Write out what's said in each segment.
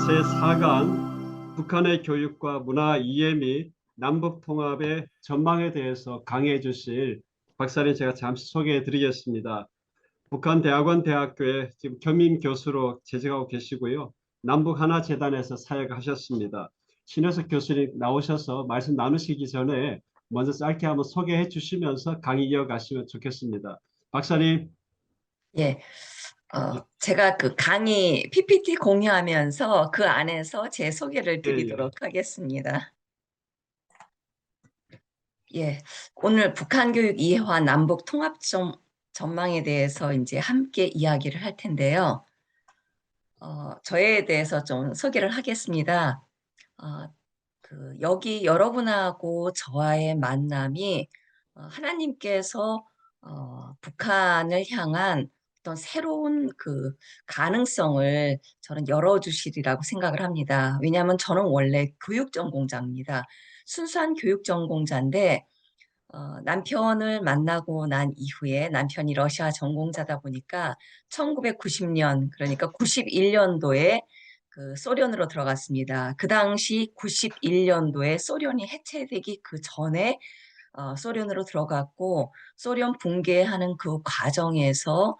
제4강 북한의 교육과 문화 이해 및 남북 통합의 전망에 대해서 강의해 주실 박사님 제가 잠시 소개해 드리겠습니다. 북한대학원 대학교에 지금 겸임 교수로 재직하고 계시고요. 남북하나재단에서 사역하셨습니다. 신혜석 교수님 나오셔서 말씀 나누시기 전에 먼저 짧게 한번 소개해 주시면서 강의 이어가시면 좋겠습니다. 박사님. 예, 제가 그 강의 PPT 공유하면서 그 안에서 제 소개를 예, 예. 드리도록 하겠습니다. 예, 오늘 북한 교육 이해와 남북 통합 전망에 대해서 이제 함께 이야기를 할 텐데요. 저에 대해서 좀 소개를 하겠습니다. 어, 여기 여러분하고 저와의 만남이 하나님께서 북한을 향한 어떤 새로운 그 가능성을 저는 열어주시리라고 생각을 합니다. 왜냐하면 저는 원래 교육 전공자입니다. 순수한 교육 전공자인데 남편을 만나고 난 이후에 남편이 러시아 전공자다 보니까 1990년, 그러니까 91년도에 그 소련으로 들어갔습니다. 그 당시 91년도에 소련이 해체되기 그 전에 소련으로 들어갔고, 소련 붕괴하는 그 과정에서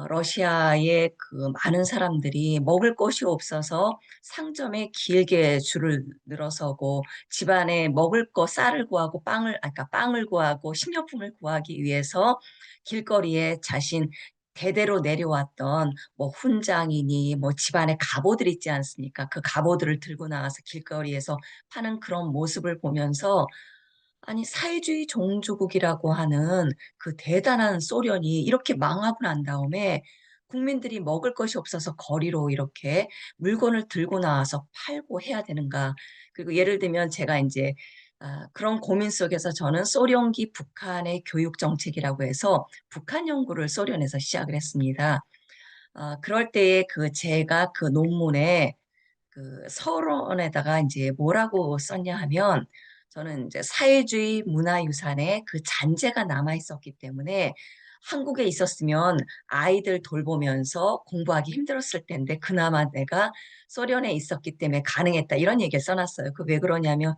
러시아의 그 많은 사람들이 먹을 것이 없어서 상점에 길게 줄을 늘어서고 집안에 먹을 거 쌀을 구하고 그러니까 빵을 구하고 식료품을 구하기 위해서 길거리에 자신 대대로 내려왔던 뭐 훈장이니 뭐 집안에 갑오들 있지 않습니까? 그 갑오들을 들고 나와서 길거리에서 파는 그런 모습을 보면서 아니, 사회주의 종주국이라고 하는 그 대단한 소련이 이렇게 망하고 난 다음에 국민들이 먹을 것이 없어서 거리로 이렇게 물건을 들고 나와서 팔고 해야 되는가. 그리고 예를 들면 제가 이제 그런 고민 속에서 저는 소련기 북한의 교육 정책이라고 해서 북한 연구를 소련에서 시작을 했습니다. 그럴 때에 그 제가 그 논문에 그 서론에다가 이제 뭐라고 썼냐 하면 저는 이제 사회주의 문화유산에 그 잔재가 남아 있었기 때문에 한국에 있었으면 아이들 돌보면서 공부하기 힘들었을 텐데 그나마 내가 소련에 있었기 때문에 가능했다 이런 얘기를 써놨어요. 그 왜 그러냐면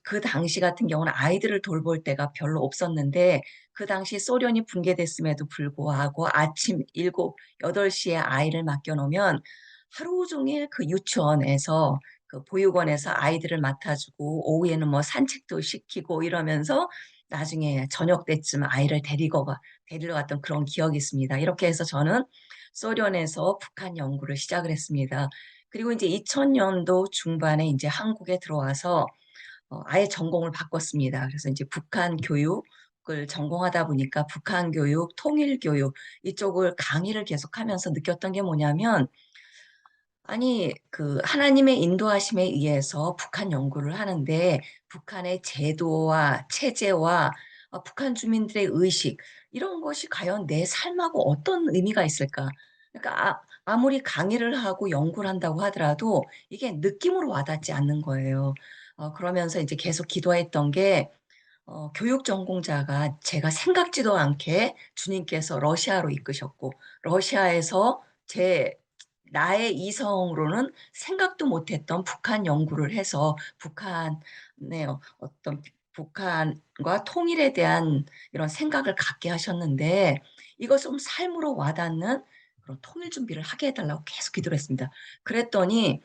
그 당시 같은 경우는 아이들을 돌볼 때가 별로 없었는데 그 당시 소련이 붕괴됐음에도 불구하고 아침 7, 8시에 아이를 맡겨놓으면 하루 종일 그 유치원에서 그 보육원에서 아이들을 맡아주고 오후에는 뭐 산책도 시키고 이러면서 나중에 저녁 때쯤 아이를 데리러 갔던 그런 기억이 있습니다. 이렇게 해서 저는 소련에서 북한 연구를 시작을 했습니다. 그리고 이제 2000년도 중반에 이제 한국에 들어와서 아예 전공을 바꿨습니다. 그래서 이제 북한 교육을 전공하다 보니까 북한 교육, 통일 교육 이쪽을 강의를 계속하면서 느꼈던 게 뭐냐면 아니, 그 하나님의 인도하심에 의해서 북한 연구를 하는데 북한의 제도와 체제와 북한 주민들의 의식 이런 것이 과연 내 삶하고 어떤 의미가 있을까? 그러니까 아무리 강의를 하고 연구를 한다고 하더라도 이게 느낌으로 와닿지 않는 거예요. 그러면서 이제 계속 기도했던 게 교육 전공자가 제가 생각지도 않게 주님께서 러시아로 이끄셨고 러시아에서 나의 이성으로는 생각도 못했던 북한 연구를 해서 북한의 어떤 북한과 통일에 대한 이런 생각을 갖게 하셨는데 이것 좀 삶으로 와닿는 그런 통일 준비를 하게 해달라고 계속 기도를 했습니다. 그랬더니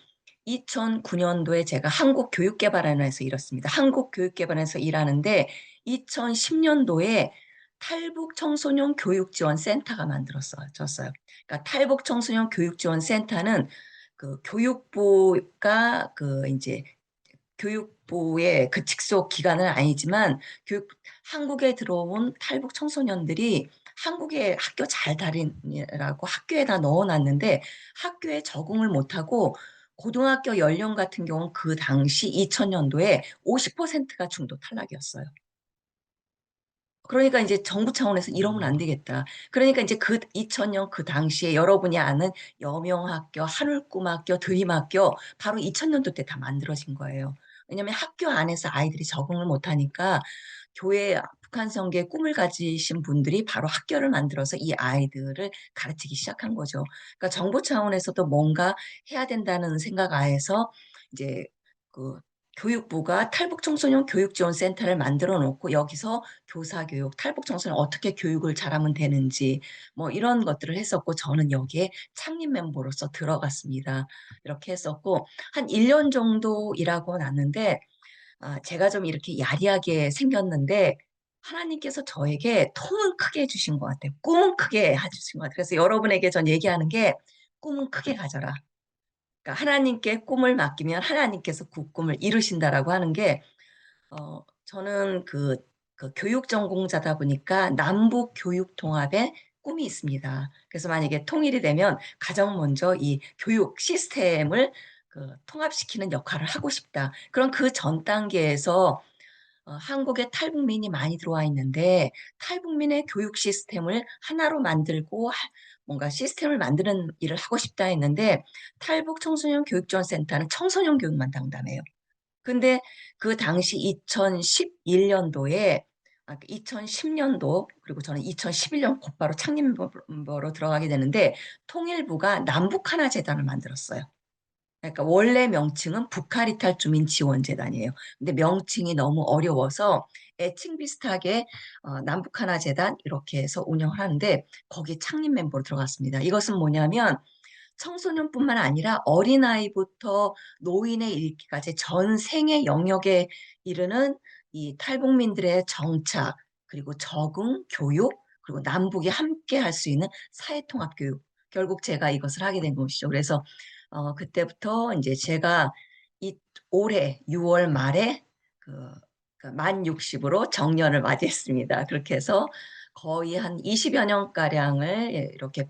2009년도에 제가 한국교육개발원에서 일했습니다. 한국교육개발원에서 일하는데 2010년도에 탈북 청소년 교육지원센터가 만들어졌어요. 그러니까 탈북 청소년 교육지원센터는 그 교육부가 그 이제 교육부의 그 직속 기관은 아니지만 한국에 들어온 탈북 청소년들이 한국에 학교 잘 다니라고 학교에다 넣어놨는데 학교에 적응을 못하고 고등학교 연령 같은 경우는 그 당시 2000년도에 50%가 중도 탈락이었어요. 그러니까 이제 정부 차원에서 이러면 안 되겠다. 그러니까 이제 그 2000년 그 당시에 여러분이 아는 여명학교, 하늘꿈학교, 드림학교 바로 2000년도 때 다 만들어진 거예요. 왜냐하면 학교 안에서 아이들이 적응을 못하니까 북한 성계의 꿈을 가지신 분들이 바로 학교를 만들어서 이 아이들을 가르치기 시작한 거죠. 그러니까 정부 차원에서도 뭔가 해야 된다는 생각 하에서 이제 그 교육부가 탈북 청소년 교육 지원 센터를 만들어 놓고 여기서 교사 교육, 탈북 청소년 어떻게 교육을 잘하면 되는지 뭐 이런 것들을 했었고 저는 여기에 창립 멤버로서 들어갔습니다. 이렇게 했었고 한 1년 정도 일하고 났는데 제가 좀 이렇게 야리하게 생겼는데 하나님께서 저에게 통은 크게 해주신 것 같아요. 꿈은 크게 해주신 것 같아요. 그래서 여러분에게 전 얘기하는 게 꿈은 크게 가져라. 그러니까 하나님께 꿈을 맡기면 하나님께서 그 꿈을 이루신다라고 하는 게 저는 그 교육 전공자다 보니까 남북 교육 통합에 꿈이 있습니다. 그래서 만약에 통일이 되면 가장 먼저 이 교육 시스템을 통합시키는 역할을 하고 싶다. 그럼 그 전 단계에서 한국에 탈북민이 많이 들어와 있는데 탈북민의 교육 시스템을 하나로 만들고 뭔가 시스템을 만드는 일을 하고 싶다 했는데 탈북 청소년 교육지원센터는 청소년 교육만 담당해요. 근데 그 당시 2011년도에 2010년도 그리고 저는 2011년 곧바로 창립 멤버로 들어가게 되는데 통일부가 남북하나재단을 만들었어요. 그러니까 원래 명칭은 북한이탈 주민 지원재단이에요. 근데 명칭이 너무 어려워서 애칭 비슷하게 남북하나재단 이렇게 해서 운영을 하는데 거기 창립 멤버로 들어갔습니다. 이것은 뭐냐면 청소년뿐만 아니라 어린아이부터 노인에 이르기까지 전 생애 영역에 이르는 이 탈북민들의 정착, 그리고 적응, 교육, 그리고 남북이 함께 할 수 있는 사회통합교육. 결국 제가 이것을 하게 된 것이죠. 그래서 그때부터 이제 제가 이 올해 6월 말에 만 60으로 정년을 맞이했습니다. 그렇게 해서 거의 한 20여 년가량을 이렇게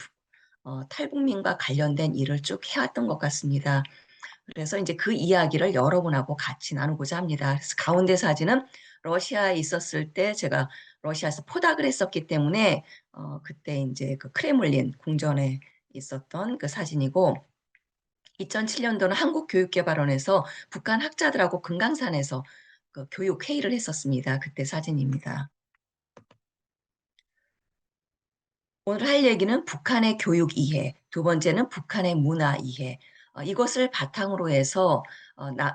탈북민과 관련된 일을 쭉 해왔던 것 같습니다. 그래서 이제 그 이야기를 여러분하고 같이 나누고자 합니다. 그래서 가운데 사진은 러시아에 있었을 때 제가 러시아에서 포닥을 했었기 때문에 그때 이제 그 크레물린 궁전에 있었던 그 사진이고 2007년도는 한국교육개발원에서 북한 학자들하고 금강산에서 그 교육 회의를 했었습니다. 그때 사진입니다. 오늘 할 얘기는 북한의 교육 이해, 두 번째는 북한의 문화 이해. 이것을 바탕으로 해서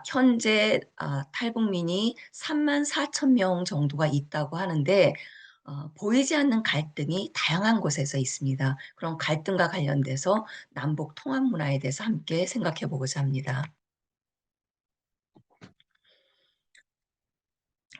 현재 탈북민이 3만 4천 명 정도가 있다고 하는데 보이지 않는 갈등이 다양한 곳에서 있습니다. 그런 갈등과 관련돼서 남북 통합 문화에 대해서 함께 생각해 보고자 합니다.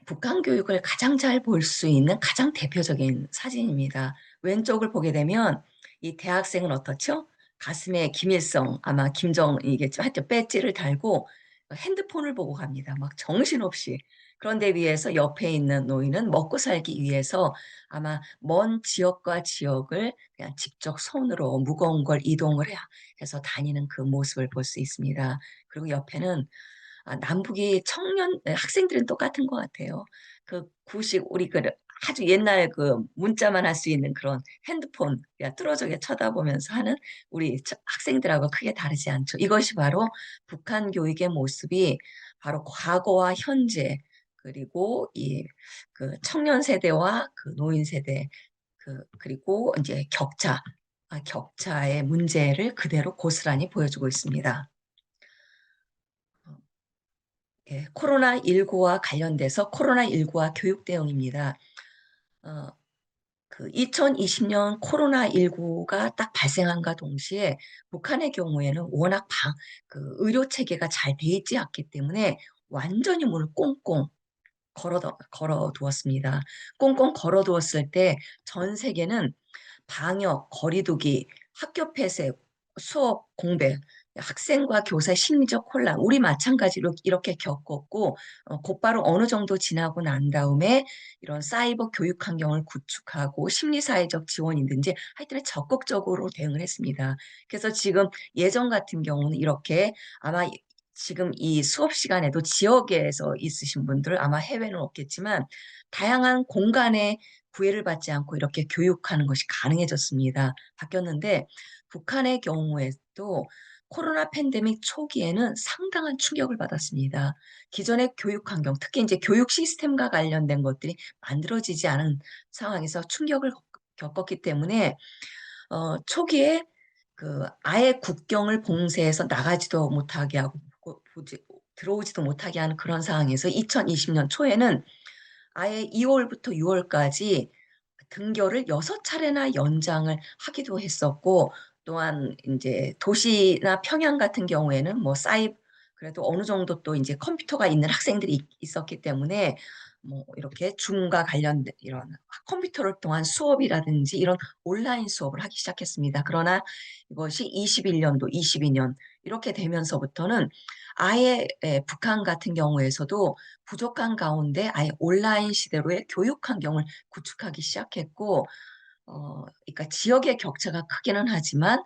북한 교육을 가장 잘 볼 수 있는 가장 대표적인 사진입니다. 왼쪽을 보게 되면 이 대학생은 어떻죠? 가슴에 김일성, 아마 김정이겠죠. 하여튼 배지를 달고 핸드폰을 보고 갑니다. 막 정신없이. 그런데 위에서 옆에 있는 노인은 먹고 살기 위해서 아마 먼 지역과 지역을 그냥 직접 손으로 무거운 걸 이동을 해서 다니는 그 모습을 볼 수 있습니다. 그리고 옆에는 남북이 학생들은 똑같은 것 같아요. 그 구식 우리 그 아주 옛날 그 문자만 할 수 있는 그런 핸드폰 그냥 뚫어져게 쳐다보면서 하는 우리 학생들하고 크게 다르지 않죠. 이것이 바로 북한 교육의 모습이 바로 과거와 현재 그리고 이 그 청년 세대와 그 노인 세대 그리고 이제 격차의 문제를 그대로 고스란히 보여주고 있습니다. 예, 코로나19와 관련돼서 코로나19와 교육 대응입니다. 어, 2020년 코로나19가 딱 발생한과 동시에 북한의 경우에는 워낙 의료 체계가 잘 돼 있지 않기 때문에 완전히 문을 꽁꽁 걸어두었습니다. 꽁꽁 걸어두었을 때 전 세계는 방역, 거리두기, 학교 폐쇄, 수업 공백, 학생과 교사의 심리적 혼란, 우리 마찬가지로 이렇게 겪었고 곧바로 어느 정도 지나고 난 다음에 이런 사이버 교육 환경을 구축하고 심리사회적 지원이든지 하여튼 적극적으로 대응을 했습니다. 그래서 지금 예전 같은 경우는 이렇게 아마 지금 이 수업 시간에도 지역에서 있으신 분들 아마 해외는 없겠지만 다양한 공간에 구애를 받지 않고 이렇게 교육하는 것이 가능해졌습니다. 바뀌었는데 북한의 경우에도 코로나 팬데믹 초기에는 상당한 충격을 받았습니다. 기존의 교육 환경, 특히 이제 교육 시스템과 관련된 것들이 만들어지지 않은 상황에서 충격을 겪었기 때문에 초기에 아예 국경을 봉쇄해서 나가지도 못하게 하고 들어오지도 못하게 하는 그런 상황에서 2020년 초에는 아예 2월부터 6월까지 등교를 6차례나 연장을 하기도 했었고, 또한 인제 도시나 평양 같은 경우에는 뭐 그래도 어느 정도 또 인제 컴퓨터가 있는 학생들이 있었기 때문에 뭐 이렇게 줌과 관련된 이런 컴퓨터를 통한 수업이라든지 이런 온라인 수업을 하기 시작했습니다. 그러나 이것이 21 년도, 22년 이렇게 되면서부터는 아예 북한 같은 경우에서도 부족한 가운데 아예 온라인 시대로의 교육 환경을 구축하기 시작했고, 그러니까 지역의 격차가 크기는 하지만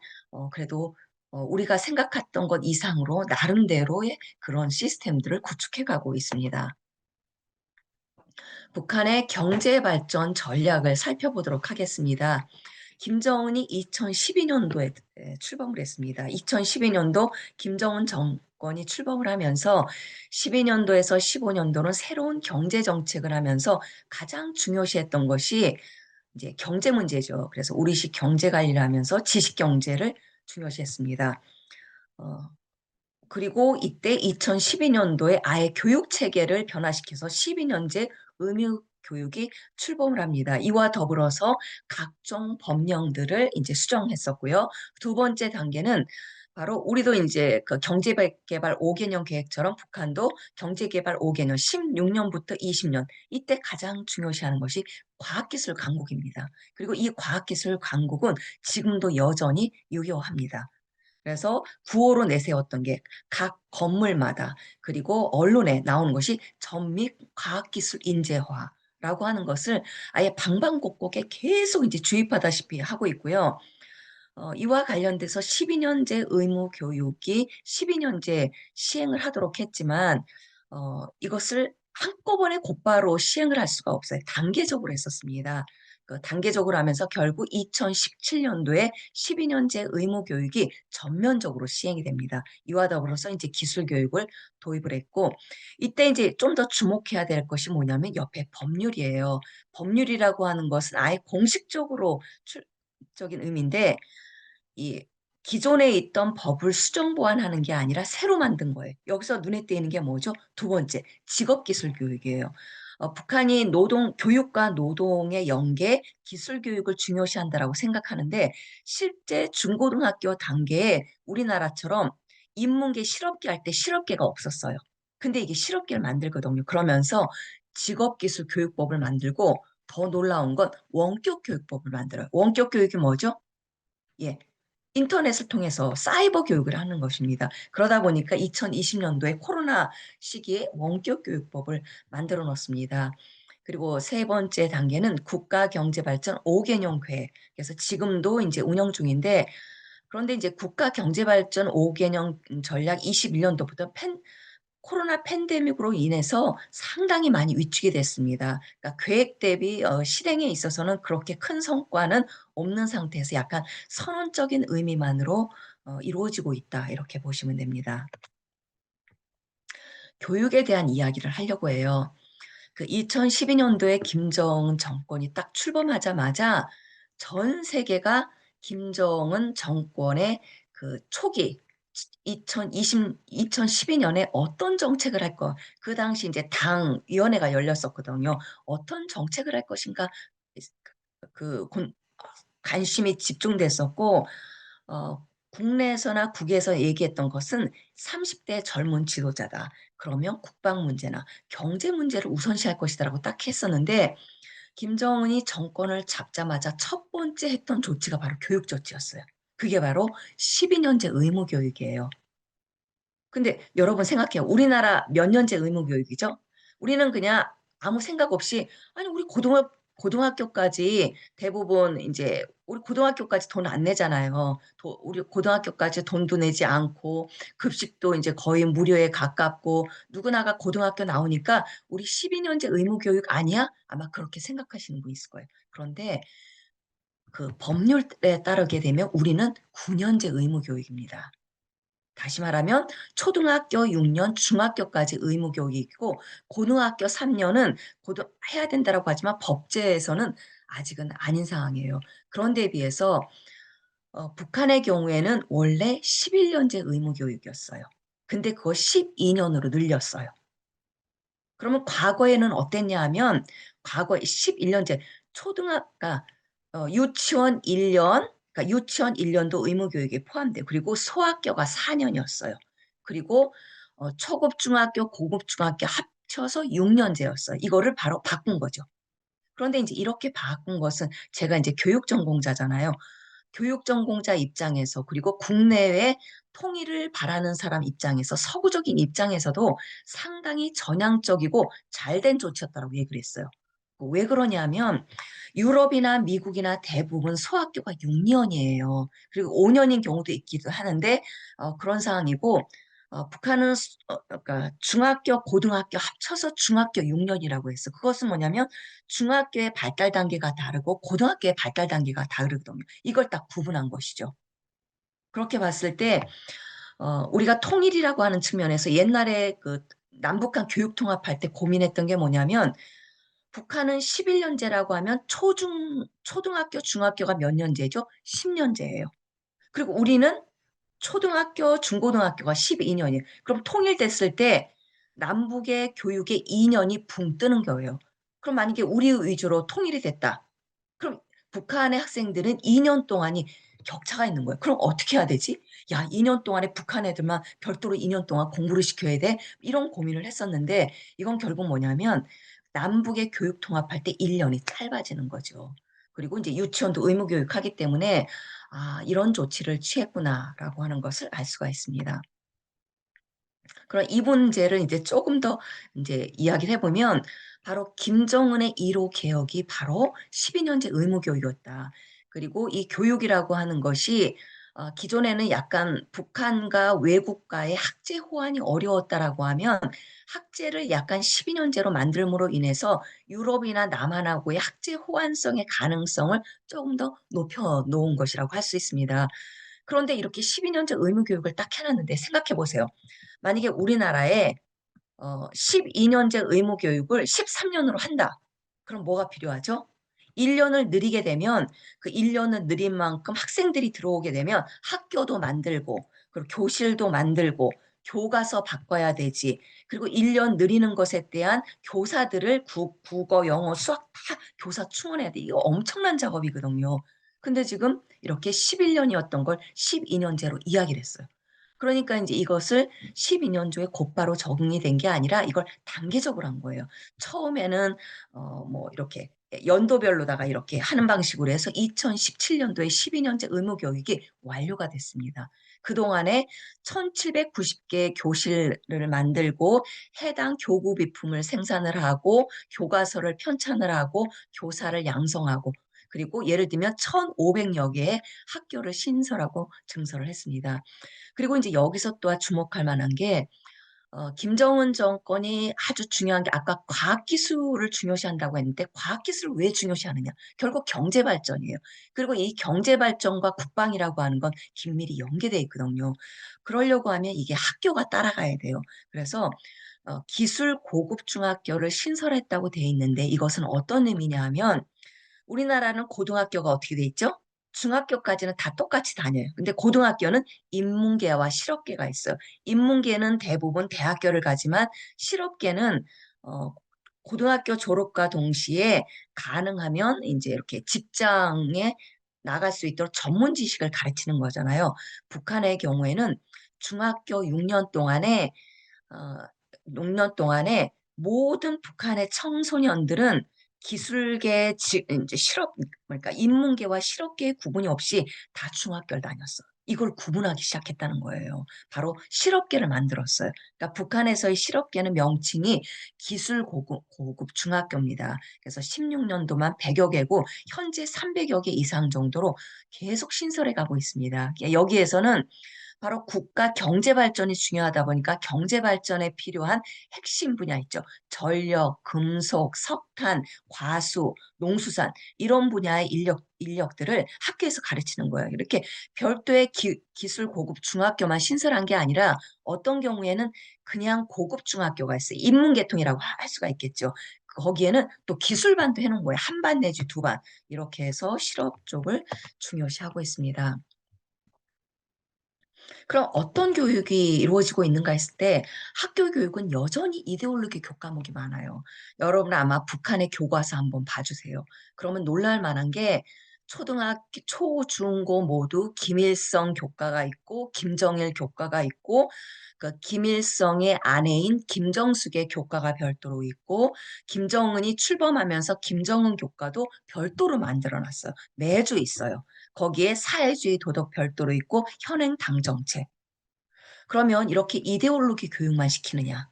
그래도 우리가 생각했던 것 이상으로 나름대로의 그런 시스템들을 구축해 가고 있습니다. 북한의 경제 발전 전략을 살펴보도록 하겠습니다. 김정은이 2012 년도에 출범을 했습니다. 2012 년도 김정은 정권이 출범을 하면서 12 년도에서 15 년도는 새로운 경제 정책을 하면서 가장 중요시했던 것이 이제 경제 문제죠. 그래서 우리식 경제 관리를 하면서 지식 경제를 중요시했습니다. 어 그리고 이때 2012 년도에 아예 교육 체계를 변화시켜서 12년제 의무 교육이 출범을 합니다. 이와 더불어서 각종 법령들을 인제 수정했었고요. 두 번째 단계는 바로 우리도 인제 경제 개발 5 개년 계획처럼 북한도 경제 개발 5 개년 16 년부터 20년 이때 가장 중요시하는 것이 과학기술 강국입니다. 그리고 이 과학기술 강국은 지금도 여전히 유효합니다. 그래서 구호로 내세웠던 게 각 건물마다 그리고 언론에 나오는 것이 "전밀 과학기술 인재화"라고 하는 것을 아예 방방곡곡에 계속 이제 주입하다시피 하고 있고요. 이와 관련돼서 12 년제 의무 교육이 12 년제 시행을 하도록 했지만 이것을 한꺼번에 곧바로 시행을 할 수가 없어요. 단계적으로 했었습니다. 단계적으로 하면서 결국 2017 년도에 12 년제 의무 교육이 전면적으로 시행이 됩니다. 이와 더불어서 인제 기술 교육을 도입을 했고, 이때 인제 좀 더 주목해야 될 것이 뭐냐면 옆에 법률이에요. 법률이라고 하는 것은 아예 공식적으로 적인 의미인데, 이 기존에 있던 법을 수정 보완하는 게 아니라 새로 만든 거예요. 여기서 눈에 띄는 게 뭐죠? 두 번째, 직업기술 교육이에요. 북한이 교육과 노동의 연계, 기술 교육을 중요시한다라고 생각하는데, 실제 중고등학교 단계에 우리나라처럼 인문계 실업계 할 때 실업계가 없었어요. 근데 이게 실업계를 만들거든요. 그러면서 직업기술 교육법을 만들고, 더 놀라운 건 원격 교육법을 만들어요. 원격 교육이 뭐죠? 예. 인터넷을 통해서 사이버 교육을 하는 것입니다. 그러다 보니까 2020 년도에 코로나 시기에 원격 교육법을 만들어 놓습니다. 그리고 세 번째 단계는 국가경제발전 5 개년 계획. 그래서 지금도 인제 운영 중인데, 그런데 인제 국가경제발전 5 개년 전략 21 년도부터 코로나 팬데믹으로 인해서 상당히 많이 위축이 됐습니다. 그러니까 계획 대비 실행에 있어서는 그렇게 큰 성과는 없는 상태에서 약간 선언적인 의미만으로 이루어지고 있다, 이렇게 보시면 됩니다. 교육에 대한 이야기를 하려고 해요. 2012 년도에 김정은 정권이 딱 출범하자마자 전 세계가 김정은 정권의 초기 2012 년에 어떤 정책을 할 그 당시 이제 당 위원회가 열렸었거든요. '어떤 정책을 할 것인가.' 그 곤 관심이 집중됐었고, 국내에서나 국외에서 얘기했던 것은 "30대 젊은 지도자다. 그러면 국방 문제나 경제 문제를 우선시할 것이다."라고 딱 했었는데, 김정은이 정권을 잡자마자 첫 번째 했던 조치가 바로 교육 조치였어요. 그게 바로 12 년제 의무 교육이에요. 근데 여러분 생각해요. 우리나라 몇 년제 의무 교육이죠? 우리는 그냥 아무 생각 없이, 아니 우리 고등학교까지 대부분 인제 우리 고등학교까지 돈 안 내잖아요. 우리 고등학교까지 돈도 내지 않고 급식도 인제 거의 무료에 가깝고 누구나가 고등학교 나오니까 '우리 12 년제 의무 교육 아니야?' 아마 그렇게 생각하시는 분 있을 거예요. 그런데 법률에 따르게 되면 우리는 9 년제 의무 교육입니다. 다시 말하면 초등학교 6년, 중학교까지 의무 교육이 있고 고등학교 3년은 해야 된다라고 하지만 법제에서는 아직은 아닌 상황이에요. 그런 데 비해서 북한의 경우에는 원래 11년제 의무 교육이었어요. 근데 그거 12년으로 늘렸어요. 그러면 과거에는 어땠냐 하면 과거에 11년제 초등학교 유치원 1년 그러니까 유치원 1년도 의무 교육에 포함돼. 그리고 소학교가 4년이었어요. 그리고 초급 중학교, 고급 중학교 합쳐서 6년제였어요. 이거를 바로 바꾼 거죠. 그런데 이제 이렇게 바꾼 것은 제가 이제 교육 전공자잖아요. 교육 전공자 입장에서 그리고 국내외 통일을 바라는 사람 입장에서 서구적인 입장에서도 상당히 전향적이고 잘된 조치였다고 얘기를 했어요. 왜 그러냐면 유럽이나 미국이나 대부분 소학교가 6년이에요. 그리고 5년인 경우도 있기도 하는데 그런 상황이고 북한은 그러니까 중학교, 고등학교 합쳐서 중학교 6년이라고 했어. 그것은 뭐냐면 중학교의 발달 단계가 다르고 고등학교의 발달 단계가 다르거든요. 이걸 딱 구분한 것이죠. 그렇게 봤을 때 우리가 통일이라고 하는 측면에서 옛날에 그 남북한 교육 통합할 때 고민했던 게 뭐냐면 북한은 11년제라고 하면 초등학교, 중학교가 몇 년제죠? 10년제예요. 그리고 우리는 초등학교, 중고등학교가 12년이에요. 그럼 통일됐을 때 남북의 교육의 2년이 붕 뜨는 거예요. 그럼 만약에 우리 위주로 통일이 됐다. 그럼 북한의 학생들은 2년 동안이 격차가 있는 거예요. 그럼 어떻게 해야 되지? 야, 2년 동안에 북한 애들만 별도로 2년 동안 공부를 시켜야 돼? 이런 고민을 했었는데 이건 결국 뭐냐면 남북의 교육 통합할 때 1년이 짧아지는 거죠. 그리고 이제 유치원도 의무 교육하기 때문에 이런 조치를 취했구나라고 하는 것을 알 수가 있습니다. 그럼 이 문제를 이제 조금 더 이제 이야기를 해보면 바로 김정은의 1호 개혁이 바로 12년제 의무 교육이었다. 그리고 이 교육이라고 하는 것이 기존에는 약간 북한과 외국과의 학제 호환이 어려웠다라고 하면 학제를 약간 12년제로 만들므로 인해서 유럽이나 남한하고의 학제 호환성의 가능성을 조금 더 높여 놓은 것이라고 할 수 있습니다. 그런데 이렇게 12년제 의무 교육을 딱 해놨는데 생각해 보세요. 만약에 우리나라에 12년제 의무 교육을 13년으로 한다. 그럼 뭐가 필요하죠? 1년을 느리게 되면 그 1년을 느린 만큼 학생들이 들어오게 되면 학교도 만들고 그리고 교실도 만들고 교과서 바꿔야 되지. 그리고 1년 느리는 것에 대한 교사들을 국어, 영어, 수학 다 교사 충원해야 돼. 이거 엄청난 작업이거든요. 근데 지금 이렇게 11년이었던 걸 12년제로 이야기를 했어요. 그러니까 이제 이것을 12년조에 곧바로 적응이 된 게 아니라 이걸 단계적으로 한 거예요. 처음에는 뭐 이렇게 연도별로다가 이렇게 하는 방식으로 해서 2017년도에 12년제 의무 교육이 완료가 됐습니다. 그동안에 1,790개 교실을 만들고 해당 교구 비품을 생산을 하고 교과서를 편찬을 하고 교사를 양성하고 그리고 예를 들면 1,500여 개의 학교를 신설하고 증설을 했습니다. 그리고 이제 여기서 또 주목할 만한 게 김정은 정권이 아주 중요한 게 아까 과학기술을 중요시한다고 했는데 과학기술을 왜 중요시하느냐? 결국 경제발전이에요. 그리고 이 경제발전과 국방이라고 하는 건 긴밀히 연계되어 있거든요. 그러려고 하면 이게 학교가 따라가야 돼요. 그래서 기술 고급 중학교를 신설했다고 돼 있는데 이것은 어떤 의미냐 하면 우리나라는 고등학교가 어떻게 돼 있죠? 중학교까지는 다 똑같이 다녀요. 근데 고등학교는 인문계와 실업계가 있어요. 인문계는 대부분 대학교를 가지만 실업계는 어, 고등학교 졸업과 동시에 가능하면 이제 이렇게 직장에 나갈 수 있도록 전문 지식을 가르치는 거잖아요. 북한의 경우에는 중학교 6년 동안에 어, 6년 동안에 모든 북한의 청소년들은 기술계, 이제 실업, 그러니까 인문계와 실업계의 구분이 없이 다 중학교를 다녔어. 이걸 구분하기 시작했다는 거예요. 바로 실업계를 만들었어요. 그러니까 북한에서의 실업계는 명칭이 기술 고급 중학교입니다. 그래서 16년도만 100여 개고 현재 300여 개 이상 정도로 계속 신설해 가고 있습니다. 여기에서는 바로 국가 경제 발전이 중요하다 보니까 경제 발전에 필요한 핵심 분야 있죠. 전력, 금속, 석탄, 과수, 농수산 이런 분야의 인력들을 학교에서 가르치는 거예요. 이렇게 별도의 기술 고급 중학교만 신설한 게 아니라 어떤 경우에는 그냥 고급 중학교가 있어요. 인문계통이라고 할 수가 있겠죠. 거기에는 또 기술반도 해놓은 거예요. 한 반 내지 두 반. 이렇게 해서 실업 쪽을 중요시하고 있습니다. 그럼 어떤 교육이 이루어지고 있는가 했을 때 학교 교육은 여전히 이데올로기 교과목이 많아요. 여러분 아마 북한의 교과서 한번 봐주세요. 그러면 놀랄 만한 게 초등학교, 초, 중, 고 모두 김일성 교과가 있고 김정일 교과가 있고 그 김일성의 아내인 김정숙의 교과가 별도로 있고 김정은이 출범하면서 김정은 교과도 별도로 만들어놨어요. 매주 있어요. 거기에 사회주의 도덕 별도로 있고 현행 당 정책. 그러면 이렇게 이데올로기 교육만 시키느냐?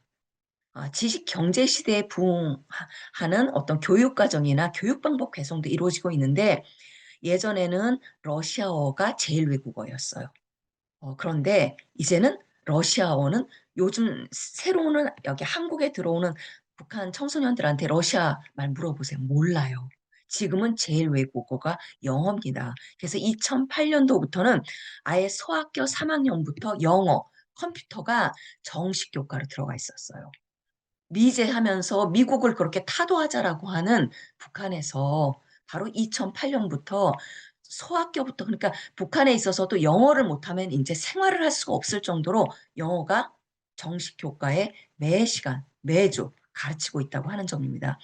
지식 경제 시대에 부응하는 어떤 교육 과정이나 교육 방법 개성도 이루어지고 있는데 예전에는 러시아어가 제일 외국어였어요. 그런데 이제는 러시아어는 요즘 새로운 여기 한국에 들어오는 북한 청소년들한테 러시아 말 물어보세요. 몰라요. 지금은 제일 외국어가 영어입니다. 그래서 2008년도부터는 아예 소학교 3학년부터 영어, 컴퓨터가 정식 교과로 들어가 있었어요. 미제하면서 미국을 그렇게 타도하자라고 하는 북한에서 바로 2008년부터 소학교부터 그러니까 북한에 있어서도 영어를 못하면 이제 생활을 할 수가 없을 정도로 영어가 정식 교과에 매 시간, 매주 가르치고 있다고 하는 점입니다.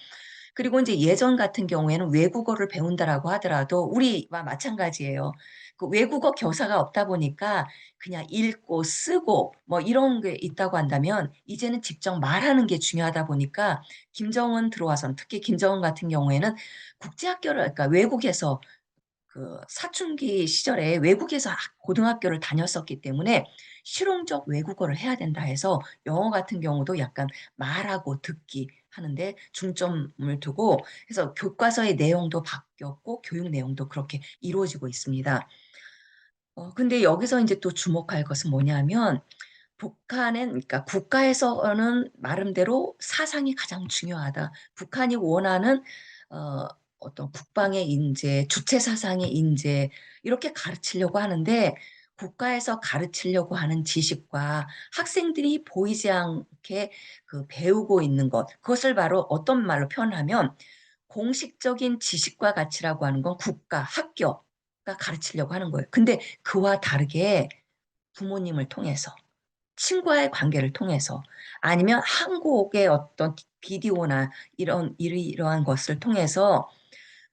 그리고 이제 예전 같은 경우에는 외국어를 배운다라고 하더라도 우리와 마찬가지예요. 그 외국어 교사가 없다 보니까 그냥 읽고 쓰고 뭐 이런 게 있다고 한다면 이제는 직접 말하는 게 중요하다 보니까 김정은 들어와서는 특히 김정은 같은 경우에는 국제학교를 그러니까 외국에서 그 사춘기 시절에 외국에서 고등학교를 다녔었기 때문에 실용적 외국어를 해야 된다 해서 영어 같은 경우도 약간 말하고 듣기 하는데 중점을 두고 해서 교과서의 내용도 바뀌었고 교육 내용도 그렇게 이루어지고 있습니다. 근데 여기서 이제 또 주목할 것은 뭐냐면 북한은 그러니까 국가에서는 나름대로 사상이 가장 중요하다. 북한이 원하는 어 어떤 국방의 인재, 주체 사상의 인재 이렇게 가르치려고 하는데 국가에서 가르치려고 하는 지식과 학생들이 보이지 않게 그 배우고 있는 것 그것을 바로 어떤 말로 표현하면 공식적인 지식과 가치라고 하는 건 국가, 학교가 가르치려고 하는 거예요. 근데 그와 다르게 부모님을 통해서 친구와의 관계를 통해서 아니면 한국의 어떤 비디오나 이러한 것을 통해서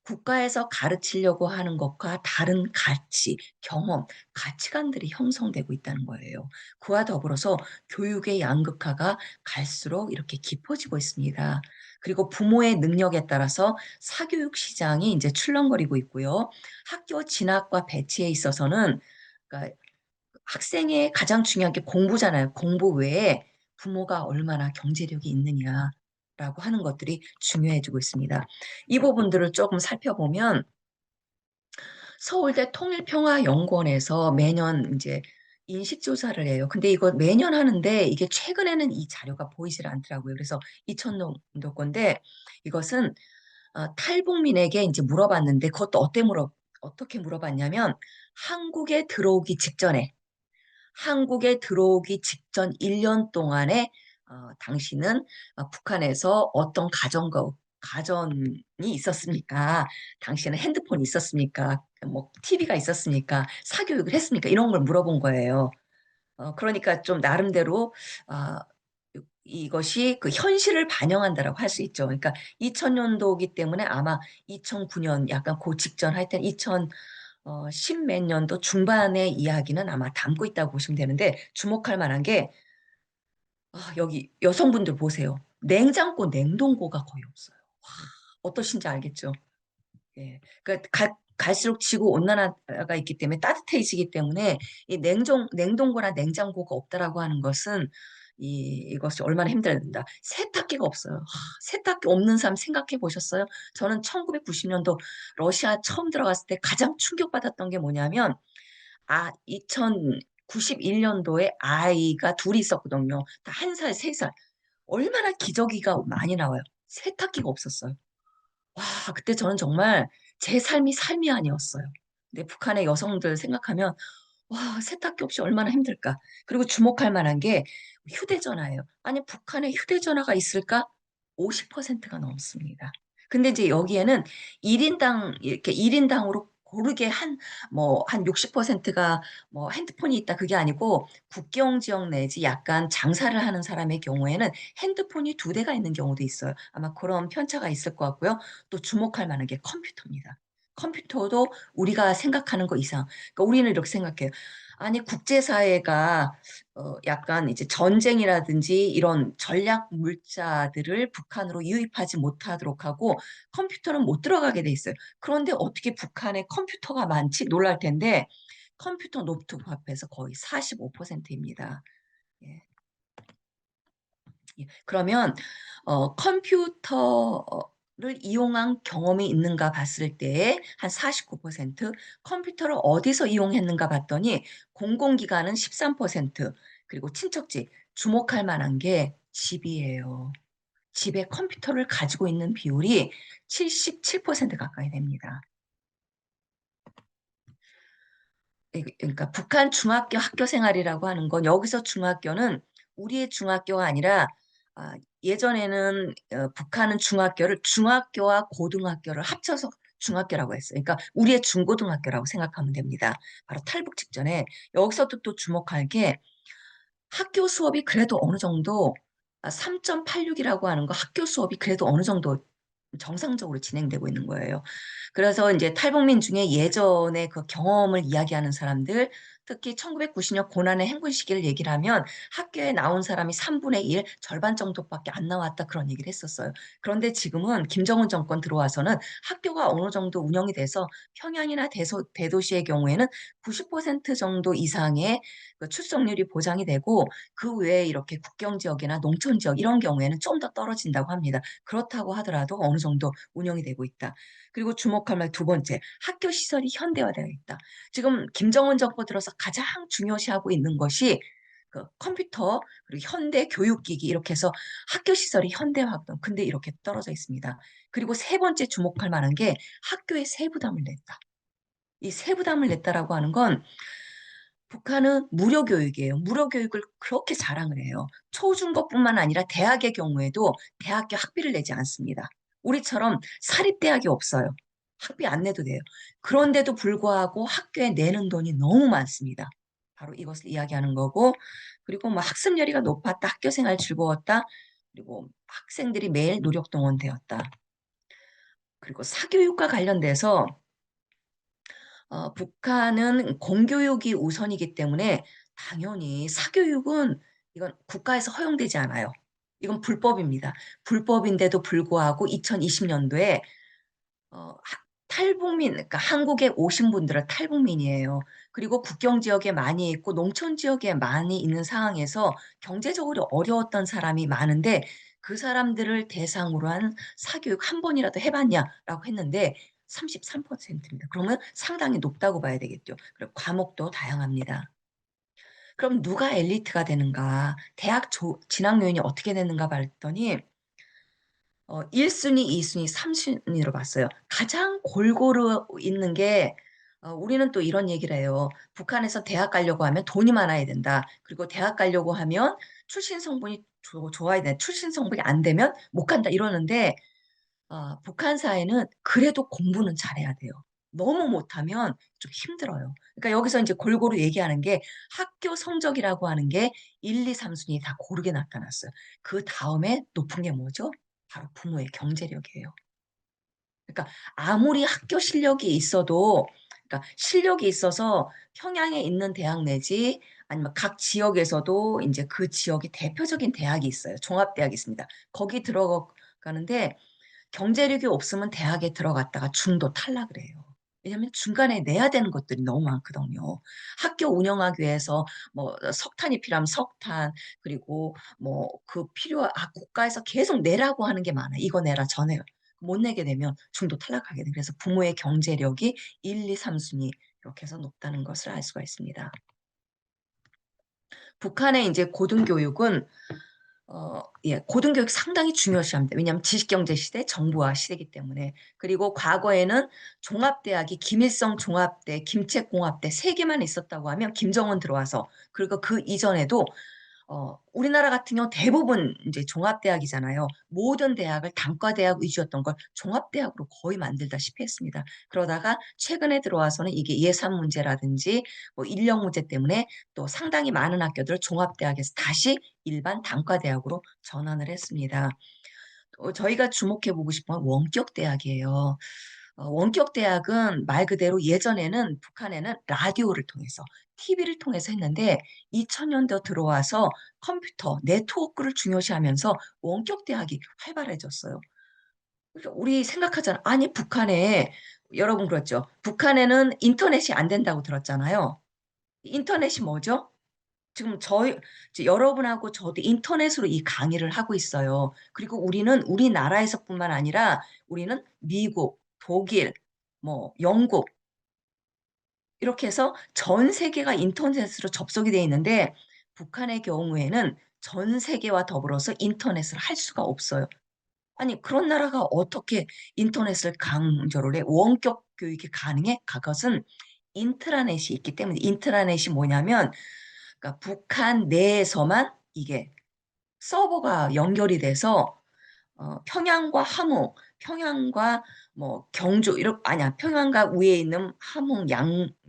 국가에서 가르치려고 하는 것과 다른 가치, 경험, 가치관들이 형성되고 있다는 거예요. 그와 더불어서 교육의 양극화가 갈수록 이렇게 깊어지고 있습니다. 그리고 부모의 능력에 따라서 사교육 시장이 이제 출렁거리고 있고요. 학교 진학과 배치에 있어서는 그러니까 학생의 가장 중요한 게 공부잖아요. 공부 외에 부모가 얼마나 경제력이 있느냐라고 하는 것들이 중요해지고 있습니다. 이 부분들을 조금 살펴보면 서울대 통일평화연구원에서 매년 이제 인식조사를 해요. 근데 이거 매년 하는데 이게 최근에는 이 자료가 보이질 않더라고요. 그래서 2000년도 건데 이것은 탈북민에게 이제 물어봤는데 그것도 어떻게 물어봤냐면 한국에 들어오기 직전에 한국에 들어오기 직전 1년 동안에 당신은 북한에서 어떤 가전이 있었습니까? 당신은 핸드폰이 있었습니까? 뭐 TV가 있었습니까? 사교육을 했습니까? 이런 걸 물어본 거예요. 그러니까 좀 나름대로 아, 이것이 그 현실을 반영한다라고 할 수 있죠. 그러니까 2000년도이기 때문에 아마 2009년 약간 그 직전 하여튼 2000 10몇 년도 중반의 이야기는 아마 담고 있다고 보시면 되는데 주목할 만한 게 여기 여성분들 보세요. 냉장고, 냉동고가 거의 없어요. 와, 어떠신지 알겠죠? 예. 그러니까 갈수록 지구 온난화가 있기 때문에 따뜻해지기 때문에 이 냉동고나 냉장고가 없다라고 하는 것은 이것이 얼마나 힘들다. 세탁기가 없어요. 세탁기 없는 사람 생각해 보셨어요? 저는 1990년도 러시아 처음 들어갔을 때 가장 충격받았던 게 뭐냐면 2009 91년도에 아이가 둘이 있었거든요. 다 1살, 3살. 얼마나 기저귀가 많이 나와요. 세탁기가 없었어요. 와, 그때 저는 정말 제 삶이 삶이 아니었어요. 근데 북한의 여성들 생각하면 와, 세탁기 없이 얼마나 힘들까. 그리고 주목할 만한 게 휴대전화예요. 아니, 북한에 휴대전화가 있을까? 50%가 넘습니다. 근데 이제 여기에는 1인당, 이렇게 1인당으로 고르게 한 60%가 뭐 핸드폰이 있다. 그게 아니고 국경 지역 내지 약간 장사를 하는 사람의 경우에는 핸드폰이 2대가 있는 경우도 있어요. 아마 그런 편차가 있을 것 같고요. 또 주목할 만한 게 컴퓨터입니다. 컴퓨터도 우리가 생각하는 거 이상. 그러니까 우리는 이렇게 생각해요. 아니, 국제사회가 약간 이제 전쟁이라든지 이런 전략 물자들을 북한으로 유입하지 못하도록 하고 컴퓨터는 못 들어가게 돼 있어요. 그런데 어떻게 북한에 컴퓨터가 많지? 놀랄 텐데 컴퓨터 노트북 합해서 거의 45%입니다. 예. 예. 그러면 컴퓨터를 이용한 경험이 있는가 봤을 때 한 49%, 컴퓨터를 어디서 이용했는가 봤더니 공공기관은 13%, 그리고 친척집, 주목할 만한 게 집이에요. 집에 컴퓨터를 가지고 있는 비율이 77% 가까이 됩니다. 그러니까 북한 중학교 학교 생활이라고 하는 건 여기서 중학교는 우리의 중학교가 아니라 아, 예전에는 북한은 중학교와 고등학교를 합쳐서 중학교라고 했어요. 그러니까 우리의 중고등학교라고 생각하면 됩니다. 바로 탈북 직전에 여기서도 또 주목할 게 학교 수업이 그래도 어느 정도 3.86이라고 하는 거 학교 수업이 그래도 어느 정도 정상적으로 진행되고 있는 거예요. 그래서 이제 탈북민 중에 예전에 그 경험을 이야기하는 사람들, 특히 1990년 고난의 행군 시기를 얘기를 하면 학교에 나온 사람이 3분의 1, 절반 정도밖에 안 나왔다 그런 얘기를 했었어요. 그런데 지금은 김정은 정권 들어와서는 학교가 어느 정도 운영이 돼서 평양이나 대도시의 경우에는 90% 정도 이상의 그 출석률이 보장이 되고 그 외에 이렇게 국경 지역이나 농촌 지역 이런 경우에는 좀 더 떨어진다고 합니다. 그렇다고 하더라도 어느 정도 운영이 되고 있다. 그리고 주목할 만 두 번째, 학교 시설이 현대화되어 있다. 지금 김정은 정부 들어서 가장 중요시하고 있는 것이 그 컴퓨터 그리고 현대 교육기기 이렇게 해서 학교 시설이 현대화된 근데 이렇게 떨어져 있습니다. 그리고 세 번째 주목할 만한 게 학교에 세부담을 냈다. 이 세부담을 냈다라고 하는 건 북한은 무료 교육이에요. 무료 교육을 그렇게 자랑을 해요. 초중고뿐만 아니라 대학의 경우에도 대학교 학비를 내지 않습니다. 우리처럼 사립대학이 없어요. 학비 안 내도 돼요. 그런데도 불구하고 학교에 내는 돈이 너무 많습니다. 바로 이것을 이야기하는 거고, 그리고 뭐 학습열의가 높았다, 학교 생활 즐거웠다, 그리고 학생들이 매일 노력동원되었다. 그리고 사교육과 관련돼서 북한은 공교육이 우선이기 때문에 당연히 사교육은 이건 국가에서 허용되지 않아요. 이건 불법입니다. 불법인데도 불구하고 2020년도에 탈북민, 그러니까 한국에 오신 분들은 탈북민이에요. 그리고 국경 지역에 많이 있고 농촌 지역에 많이 있는 상황에서 경제적으로 어려웠던 사람이 많은데 그 사람들을 대상으로 한 사교육 한 번이라도 해봤냐라고 했는데 33%입니다. 그러면 상당히 높다고 봐야 되겠죠. 그리고 과목도 다양합니다. 그럼 누가 엘리트가 되는가? 진학 요인이 어떻게 되는가 봤더니 1순위, 2순위, 3순위로 봤어요. 가장 골고루 있는 게 우리는 또 이런 얘기를 해요. 북한에서 대학 가려고 하면 돈이 많아야 된다. 그리고 대학 가려고 하면 출신 성분이 좋아야 된다. 출신 성분이 안 되면 못 간다. 이러는데 북한 사회는 그래도 공부는 잘해야 돼요. 너무 못하면 좀 힘들어요. 그러니까 여기서 이제 골고루 얘기하는 게 학교 성적이라고 하는 게 1, 2, 3순위 다 고르게 나타났어요. 그 다음에 높은 게 뭐죠? 바로 부모의 경제력이에요. 그러니까 아무리 학교 실력이 있어도, 그러니까 실력이 있어서 평양에 있는 대학 내지 아니면 각 지역에서도 이제 그 지역이 대표적인 대학이 있어요. 종합대학이 있습니다. 거기 들어가는데 경제력이 없으면 대학에 들어갔다가 중도 탈락을 해요. 왜냐하면 중간에 내야 되는 것들이 너무 많거든요. 학교 운영하기 위해서 뭐 석탄이 필요하면 석탄, 그리고 뭐 국가에서 계속 내라고 하는 게 많아요. 이거 내라, 저 내라. 못 내게 되면 중도 탈락하게 돼요. 그래서 부모의 경제력이 1, 2, 3순위 이렇게 해서 높다는 것을 알 수가 있습니다. 북한의 이제 고등교육은 고등교육 상당히 중요시합니다. 왜냐하면 지식경제 시대, 정보화 시대이기 때문에. 그리고 과거에는 종합대학이 김일성 종합대, 김책공합대 세 개만 있었다고 하면 김정은 들어와서, 그리고 그 이전에도 우리나라 같은 경우 대부분 이제 종합대학이잖아요. 모든 대학을 단과대학 위주였던 걸 종합대학으로 거의 만들다시피 했습니다. 그러다가 최근에 들어와서는 이게 예산 문제라든지 뭐 인력 문제 때문에 또 상당히 많은 학교들을 종합대학에서 다시 일반 단과대학으로 전환을 했습니다. 저희가 주목해 보고 싶은 건 원격대학이에요. 원격대학은 말 그대로 예전에는 북한에는 라디오를 통해서 TV를 통해서 했는데 2000년도 들어와서 컴퓨터, 네트워크를 중요시하면서 원격대학이 활발해졌어요. 그러니까 우리 생각하잖아. 아니, 북한에, 여러분 그렇죠. 북한에는 인터넷이 안 된다고 들었잖아요. 인터넷이 뭐죠? 지금 여러분하고 저도 인터넷으로 이 강의를 하고 있어요. 그리고 우리는 우리나라에서뿐만 아니라 우리는 미국, 독일, 뭐 영국 이렇게 해서 전 세계가 인터넷으로 접속이 되어 있는데 북한의 경우에는 전 세계와 더불어서 인터넷을 할 수가 없어요. 아니, 그런 나라가 어떻게 인터넷을 강조를 해? 원격 교육이 가능해? 그것은 인트라넷이 있기 때문에. 인트라넷이 뭐냐면 그러니까 북한 내에서만 이게 서버가 연결이 돼서 평양과 함흥, 평양과 뭐 경주 아니야, 평양과 위에 있는 함흥,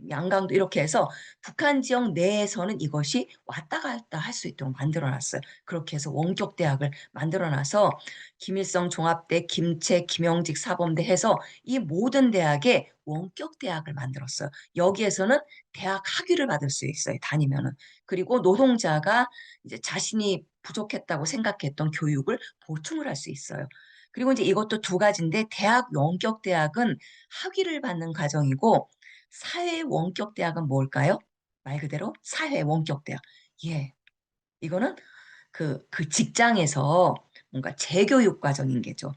양강도 이렇게 해서 북한 지역 내에서는 이것이 왔다 갔다 할 수 있도록 만들어놨어요. 그렇게 해서 원격 대학을 만들어놔서 김일성 종합대, 김책, 김영직 사범대 해서 이 모든 대학에 원격 대학을 만들었어요. 여기에서는 대학 학위를 받을 수 있어요, 다니면은. 그리고 노동자가 이제 자신이 부족했다고 생각했던 교육을 보충을 할 수 있어요. 그리고 이제 이것도 두 가지인데 대학 원격 대학은 학위를 받는 과정이고 사회 원격 대학은 뭘까요? 말 그대로 사회 원격 대학. 예. 이거는 그 직장에서 뭔가 재교육 과정인 게죠.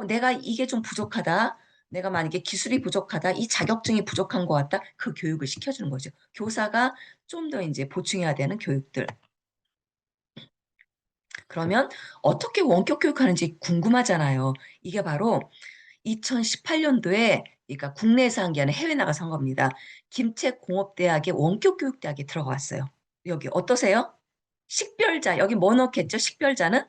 내가 이게 좀 부족하다. 내가 만약에 기술이 부족하다. 이 자격증이 부족한 것 같다. 그 교육을 시켜주는 거죠. 교사가 좀 더 이제 보충해야 되는 교육들. 그러면 어떻게 원격 교육하는지 궁금하잖아요. 이게 바로 2018년도에 그러니까 국내에서 한 게 아니라 해외 나가서 한 겁니다. 김책공업대학의 원격 교육대학에 들어갔어요. 여기 어떠세요? 식별자 여기 뭐 넣겠죠? 식별자는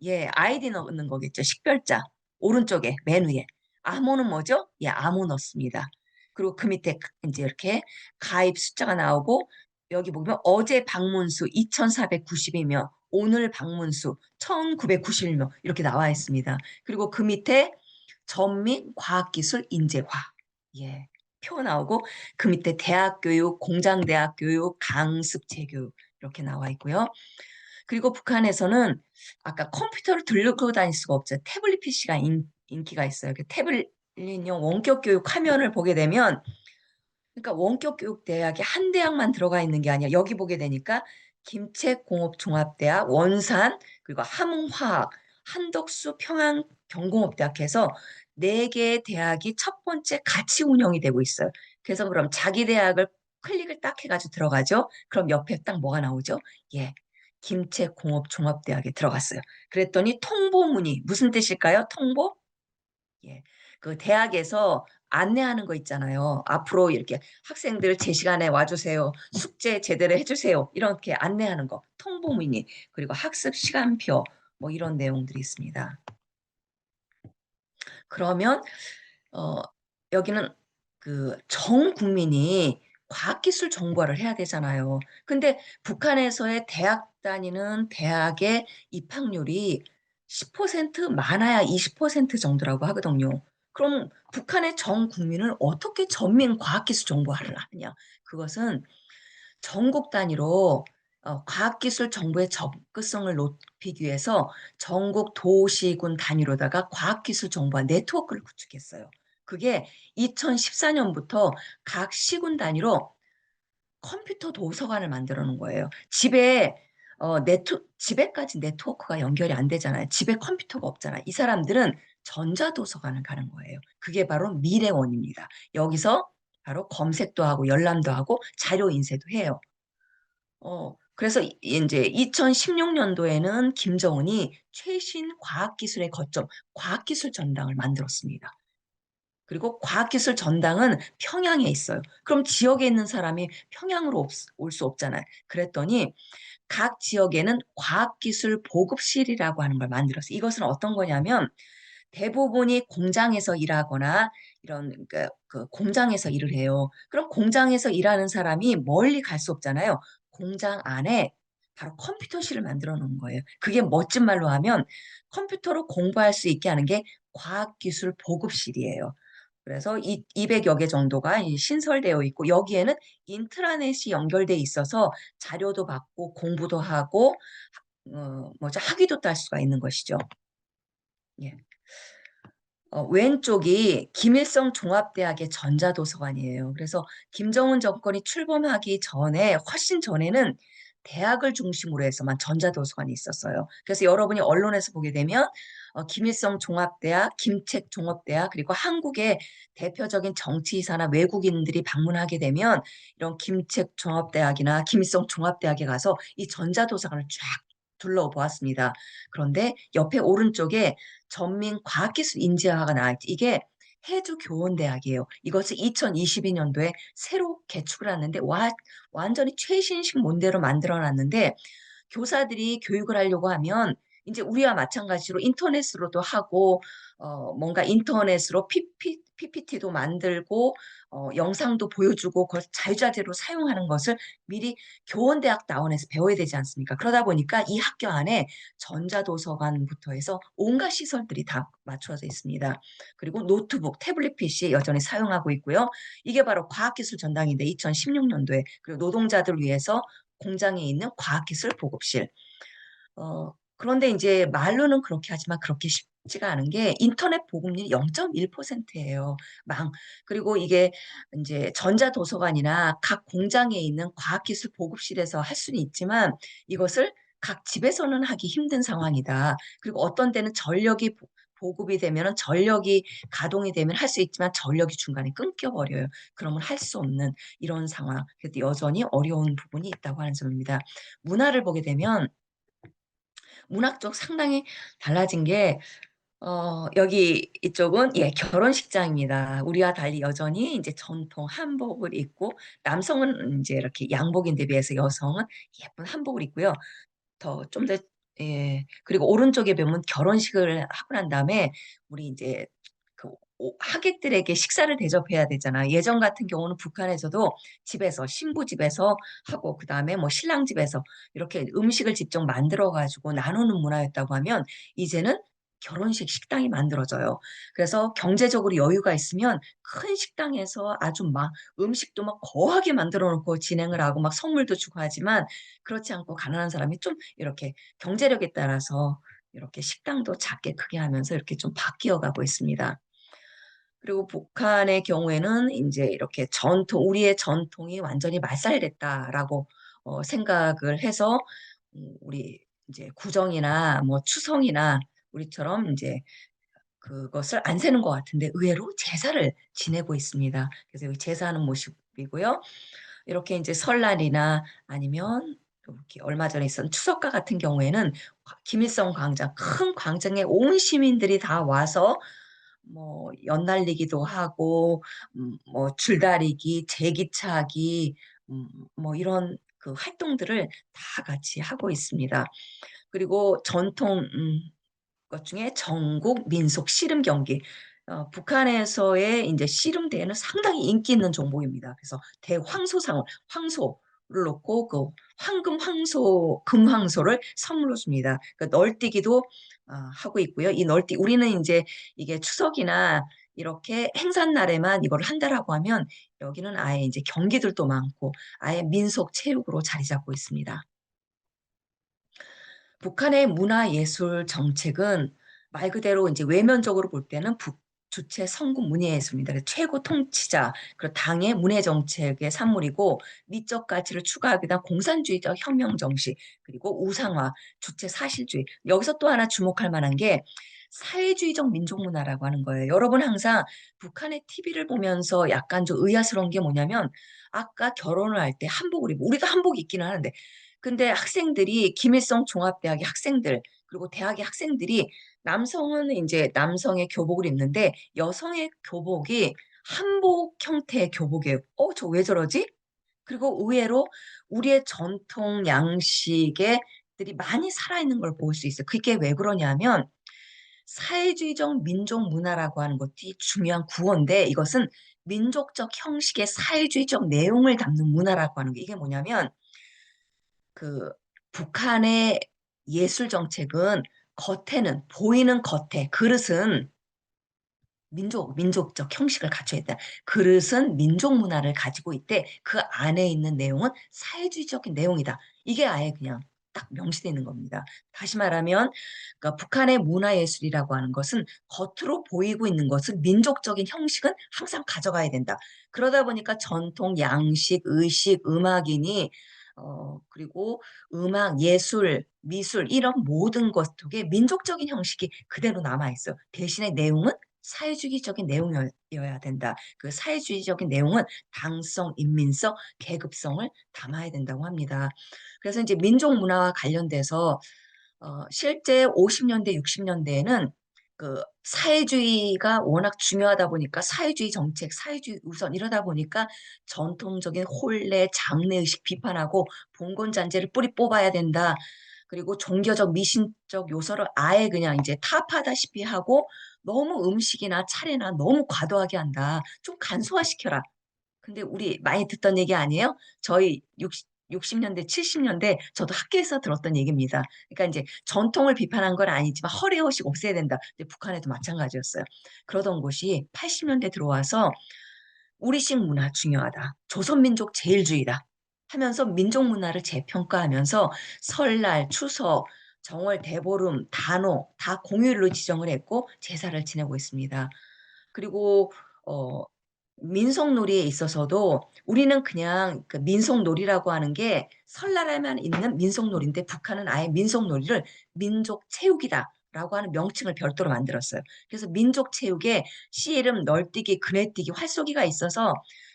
예 아이디 넣는 거겠죠. 식별자 오른쪽에 맨 위에 암호는 뭐죠? 예 암호 넣습니다. 그리고 그 밑에 이제 이렇게 가입 숫자가 나오고 여기 보면 어제 방문수 2,490이며 오늘 방문수 1,991명 이렇게 나와 있습니다. 그리고 그 밑에 전민 과학기술 인재화 예, 표 나오고 그 밑에 대학교육, 공장대학 교육, 강습 재교육 이렇게 나와 있고요. 그리고 북한에서는 아까 컴퓨터를 들고 다닐 수가 없죠. 태블릿 PC가 인기가 있어요. 그 태블릿용 원격 교육 화면을 보게 되면 그러니까 원격 교육 대학에 한 대학만 들어가 있는 게 아니야. 여기 보게 되니까 김책공업종합대학, 원산, 그리고 함흥화학, 한덕수 평양경공업대학 해서 네 개의 대학이 첫 번째 같이 운영이 되고 있어요. 그래서 그럼 자기 대학을 클릭을 딱 해가지고 들어가죠. 그럼 옆에 딱 뭐가 나오죠? 예. 김책공업종합대학에 들어갔어요. 그랬더니 통보문이 무슨 뜻일까요? 통보? 예. 그 대학에서 안내하는 거 있잖아요. 앞으로 이렇게 학생들 제 시간에 와주세요. 숙제 제대로 해주세요. 이렇게 안내하는 거. 통보문의, 그리고 학습 시간표, 뭐 이런 내용들이 있습니다. 그러면, 어, 여기는 그 전 국민이 과학기술 정보화를 해야 되잖아요. 근데 북한에서의 대학 다니는 대학의 입학률이 10% 많아야 20% 정도라고 하거든요. 그럼 북한의 전 국민을 어떻게 전민 과학기술 정보화를 하느냐? 그것은 전국 단위로 과학기술 정보의 접근성을 높이기 위해서 전국 도시군 단위로다가 과학기술 정보화 네트워크를 구축했어요. 그게 2014년부터 각 시군 단위로 컴퓨터 도서관을 만들어 놓은 거예요. 집에까지 네트워크가 연결이 안 되잖아요. 집에 컴퓨터가 없잖아요. 이 사람들은 전자도서관을 가는 거예요. 그게 바로 미래원입니다. 여기서 바로 검색도 하고 열람도 하고 자료 인쇄도 해요. 그래서 이제 2016년도에는 김정은이 최신 과학기술의 거점, 과학기술 전당을 만들었습니다. 그리고 과학기술 전당은 평양에 있어요. 그럼 지역에 있는 사람이 평양으로 올 수 없잖아요. 그랬더니 각 지역에는 과학기술 보급실이라고 하는 걸 만들었어요. 이것은 어떤 거냐면 대부분이 공장에서 일하거나 이런 그 공장에서 일을 해요. 그럼 공장에서 일하는 사람이 멀리 갈 수 없잖아요. 공장 안에 바로 컴퓨터실을 만들어 놓은 거예요. 그게 멋진 말로 하면 컴퓨터로 공부할 수 있게 하는 게 과학기술 보급실이에요. 그래서 200여 개 정도가 신설되어 있고 여기에는 인트라넷이 연결돼 있어서 자료도 받고 공부도 하고 뭐죠? 학위도 딸 수가 있는 것이죠. 예. 왼쪽이 김일성 종합대학의 전자도서관이에요. 그래서 김정은 정권이 출범하기 전에 훨씬 전에는 대학을 중심으로 해서만 전자도서관이 있었어요. 그래서 여러분이 언론에서 보게 되면 김일성 종합대학, 김책 종합대학 그리고 한국의 대표적인 정치이사나 외국인들이 방문하게 되면 이런 김책 종합대학이나 김일성 종합대학에 가서 이 전자도서관을 쫙 둘러보았습니다. 그런데 옆에 오른쪽에 전민과학기술인재학가 나와 있지. 이게 해주교원대학이에요. 이것을 2022년도에 새로 개축을 했는데 완전히 최신식 몬대로 만들어놨는데 교사들이 교육을 하려고 하면 이제 우리와 마찬가지로 인터넷으로도 하고 뭔가 인터넷으로 PPT도 만들고 영상도 보여주고 그걸 자유자재로 사용하는 것을 미리 교원대학 다원에서 배워야 되지 않습니까? 그러다 보니까 이 학교 안에 전자도서관부터 해서 온갖 시설들이 다 맞춰져 있습니다. 그리고 노트북, 태블릿 PC 여전히 사용하고 있고요. 이게 바로 과학기술 전당인데 2016년도에 그리고 노동자들 위해서 공장에 있는 과학기술 보급실. 그런데 이제 말로는 그렇게 하지만 그렇게 쉽지가 않은 게 인터넷 보급률이 0.1%예요. 그리고 이게 이제 전자도서관이나 각 공장에 있는 과학기술 보급실에서 할 수는 있지만 이것을 각 집에서는 하기 힘든 상황이다. 그리고 어떤 데는 전력이 보급이 되면은 전력이 가동이 되면 할 수 있지만 전력이 중간에 끊겨버려요. 그러면 할 수 없는 이런 상황. 그래도 여전히 어려운 부분이 있다고 하는 점입니다. 문화를 보게 되면 문학 쪽 상당히 달라진 게 여기 이쪽은 예, 결혼식장입니다. 우리와 달리 여전히 이제 전통 한복을 입고 남성은 이제 이렇게 양복인데 비해서 여성은 예쁜 한복을 입고요. 좀 더 예. 그리고 오른쪽에 보면 결혼식을 하고 난 다음에 우리 인제 그 하객들에게 식사를 대접해야 되잖아. 예전 같은 경우는 북한에서도 집에서 신부 집에서 하고 그다음에 뭐 신랑 집에서 이렇게 음식을 직접 만들어 가지고 나누는 문화였다고 하면 이제는 결혼식 식당이 만들어져요. 그래서 경제적으로 여유가 있으면 큰 식당에서 아주 막 음식도 막 거하게 만들어 놓고 진행을 하고 막 선물도 주고 하지만 그렇지 않고 가난한 사람이 좀 이렇게 경제력에 따라서 이렇게 식당도 작게 크게 하면서 이렇게 좀 바뀌어 가고 있습니다. 그리고 북한의 경우에는 인제 이렇게 우리의 전통이 완전히 말살됐다라고 생각을 해서 우리 이제 구정이나 뭐 추석이나 우리처럼 인제 그것을 안 세는 것 같은데 의외로 제사를 지내고 있습니다. 그래서 여기 제사하는 모습이고요. 이렇게 인제 설날이나 아니면 이렇게 얼마 전에 있었던 추석과 같은 경우에는 김일성 광장 큰 광장에 온 시민들이 다 와서 뭐 연날리기도 하고 뭐 줄다리기, 제기차기 뭐 이런 그 활동들을 다 같이 하고 있습니다. 그리고 전통 것 중에 전국 민속 씨름 경기. 북한에서의 인제 씨름 대회는 상당히 인기 있는 종목입니다. 그래서 대황소상을 황소를 놓고 그 황금 황소 금황소를 선물로 줍니다. 그 널뛰기도 하고 있고요. 이 우리는 인제 이게 추석이나 이렇게 행사날에만 이걸 한다라고 하면 여기는 아예 인제 경기들도 많고 아예 민속 체육으로 자리 잡고 있습니다. 북한의 문화예술 정책은 말 그대로 이제 외면적으로 볼 때는 주체 성군 문예예술입니다. 그래서 최고 통치자, 그리고 당의 문예 정책의 산물이고 미적 가치를 추구하기 위한 공산주의적 혁명 정신, 그리고 우상화, 주체 사실주의. 여기서 또 하나 주목할 만한 게 사회주의적 민족 문화라고 하는 거예요. 여러분 항상 북한의 TV를 보면서 약간 좀 의아스러운 게 뭐냐면 아까 결혼을 할 때 한복을 입고 우리도 한복 입기는 하는데 근데 학생들이 김일성 종합대학의 학생들 그리고 대학의 학생들이 남성은 이제 남성의 교복을 입는데 여성의 교복이 한복 형태의 교복이에요. 저 왜 저러지? 그리고 의외로 우리의 전통 양식에 들이 많이 살아있는 걸 볼 수 있어요. 그게 왜 그러냐면 사회주의적 민족 문화라고 하는 것이 중요한 구호인데 이것은 민족적 형식의 사회주의적 내용을 담는 문화라고 하는 게 이게 뭐냐면 그 북한의 예술 정책은 겉에는 보이는 겉에 그릇은 민족적 형식을 갖춰야 된다. 그릇은 민족 문화를 가지고 있대. 그 안에 있는 내용은 사회주의적인 내용이다. 이게 아예 그냥 딱 명시되어 있는 겁니다. 다시 말하면 그러니까 북한의 문화예술이라고 하는 것은 겉으로 보이고 있는 것은 민족적인 형식은 항상 가져가야 된다. 그러다 보니까 전통, 양식, 의식, 음악이니 그리고 음악, 예술, 미술 이런 모든 것 속에 민족적인 형식이 그대로 남아있어. 대신에 내용은 사회주의적인 내용이어야 된다. 그 사회주의적인 내용은 당성, 인민성, 계급성을 담아야 된다고 합니다. 그래서 이제 민족 문화와 관련돼서 실제 50년대, 60년대에는 그 사회주의가 워낙 중요하다 보니까 사회주의 정책, 사회주의 우선 이러다 보니까 전통적인 혼례, 장례의식 비판하고 봉건잔재를 뿌리 뽑아야 된다. 그리고 종교적, 미신적 요소를 아예 그냥 이제 타파다시피 하고 너무 음식이나 차례나 너무 과도하게 한다. 좀 간소화시켜라. 근데 우리 많이 듣던 얘기 아니에요? 저희 60년대, 70년대 저도 학교에서 들었던 얘기입니다. 그러니까 이제 전통을 비판한 건 아니지만 허례허식 없애야 된다. 근데 북한에도 마찬가지였어요. 그러던 곳이 80년대 들어와서 우리식 문화 중요하다. 조선민족 제일주의다. 하면서 민족 문화를 재평가하면서 설날, 추석, 정월, 대보름, 단오 다 공휴일로 지정을 했고 제사를 지내고 있습니다. 그리고 어, 민속놀이에 있어서도 우리는 그냥 그 민속놀이라고 하는 게 설날에만 있는 민속놀이인데 북한은 아예 민속놀이를 민족체육이다라고 하는 명칭을 별도로 만들었어요. 그래서 민족체육에 씨름, 널뛰기, 그네뛰기, 활쏘기가 있어서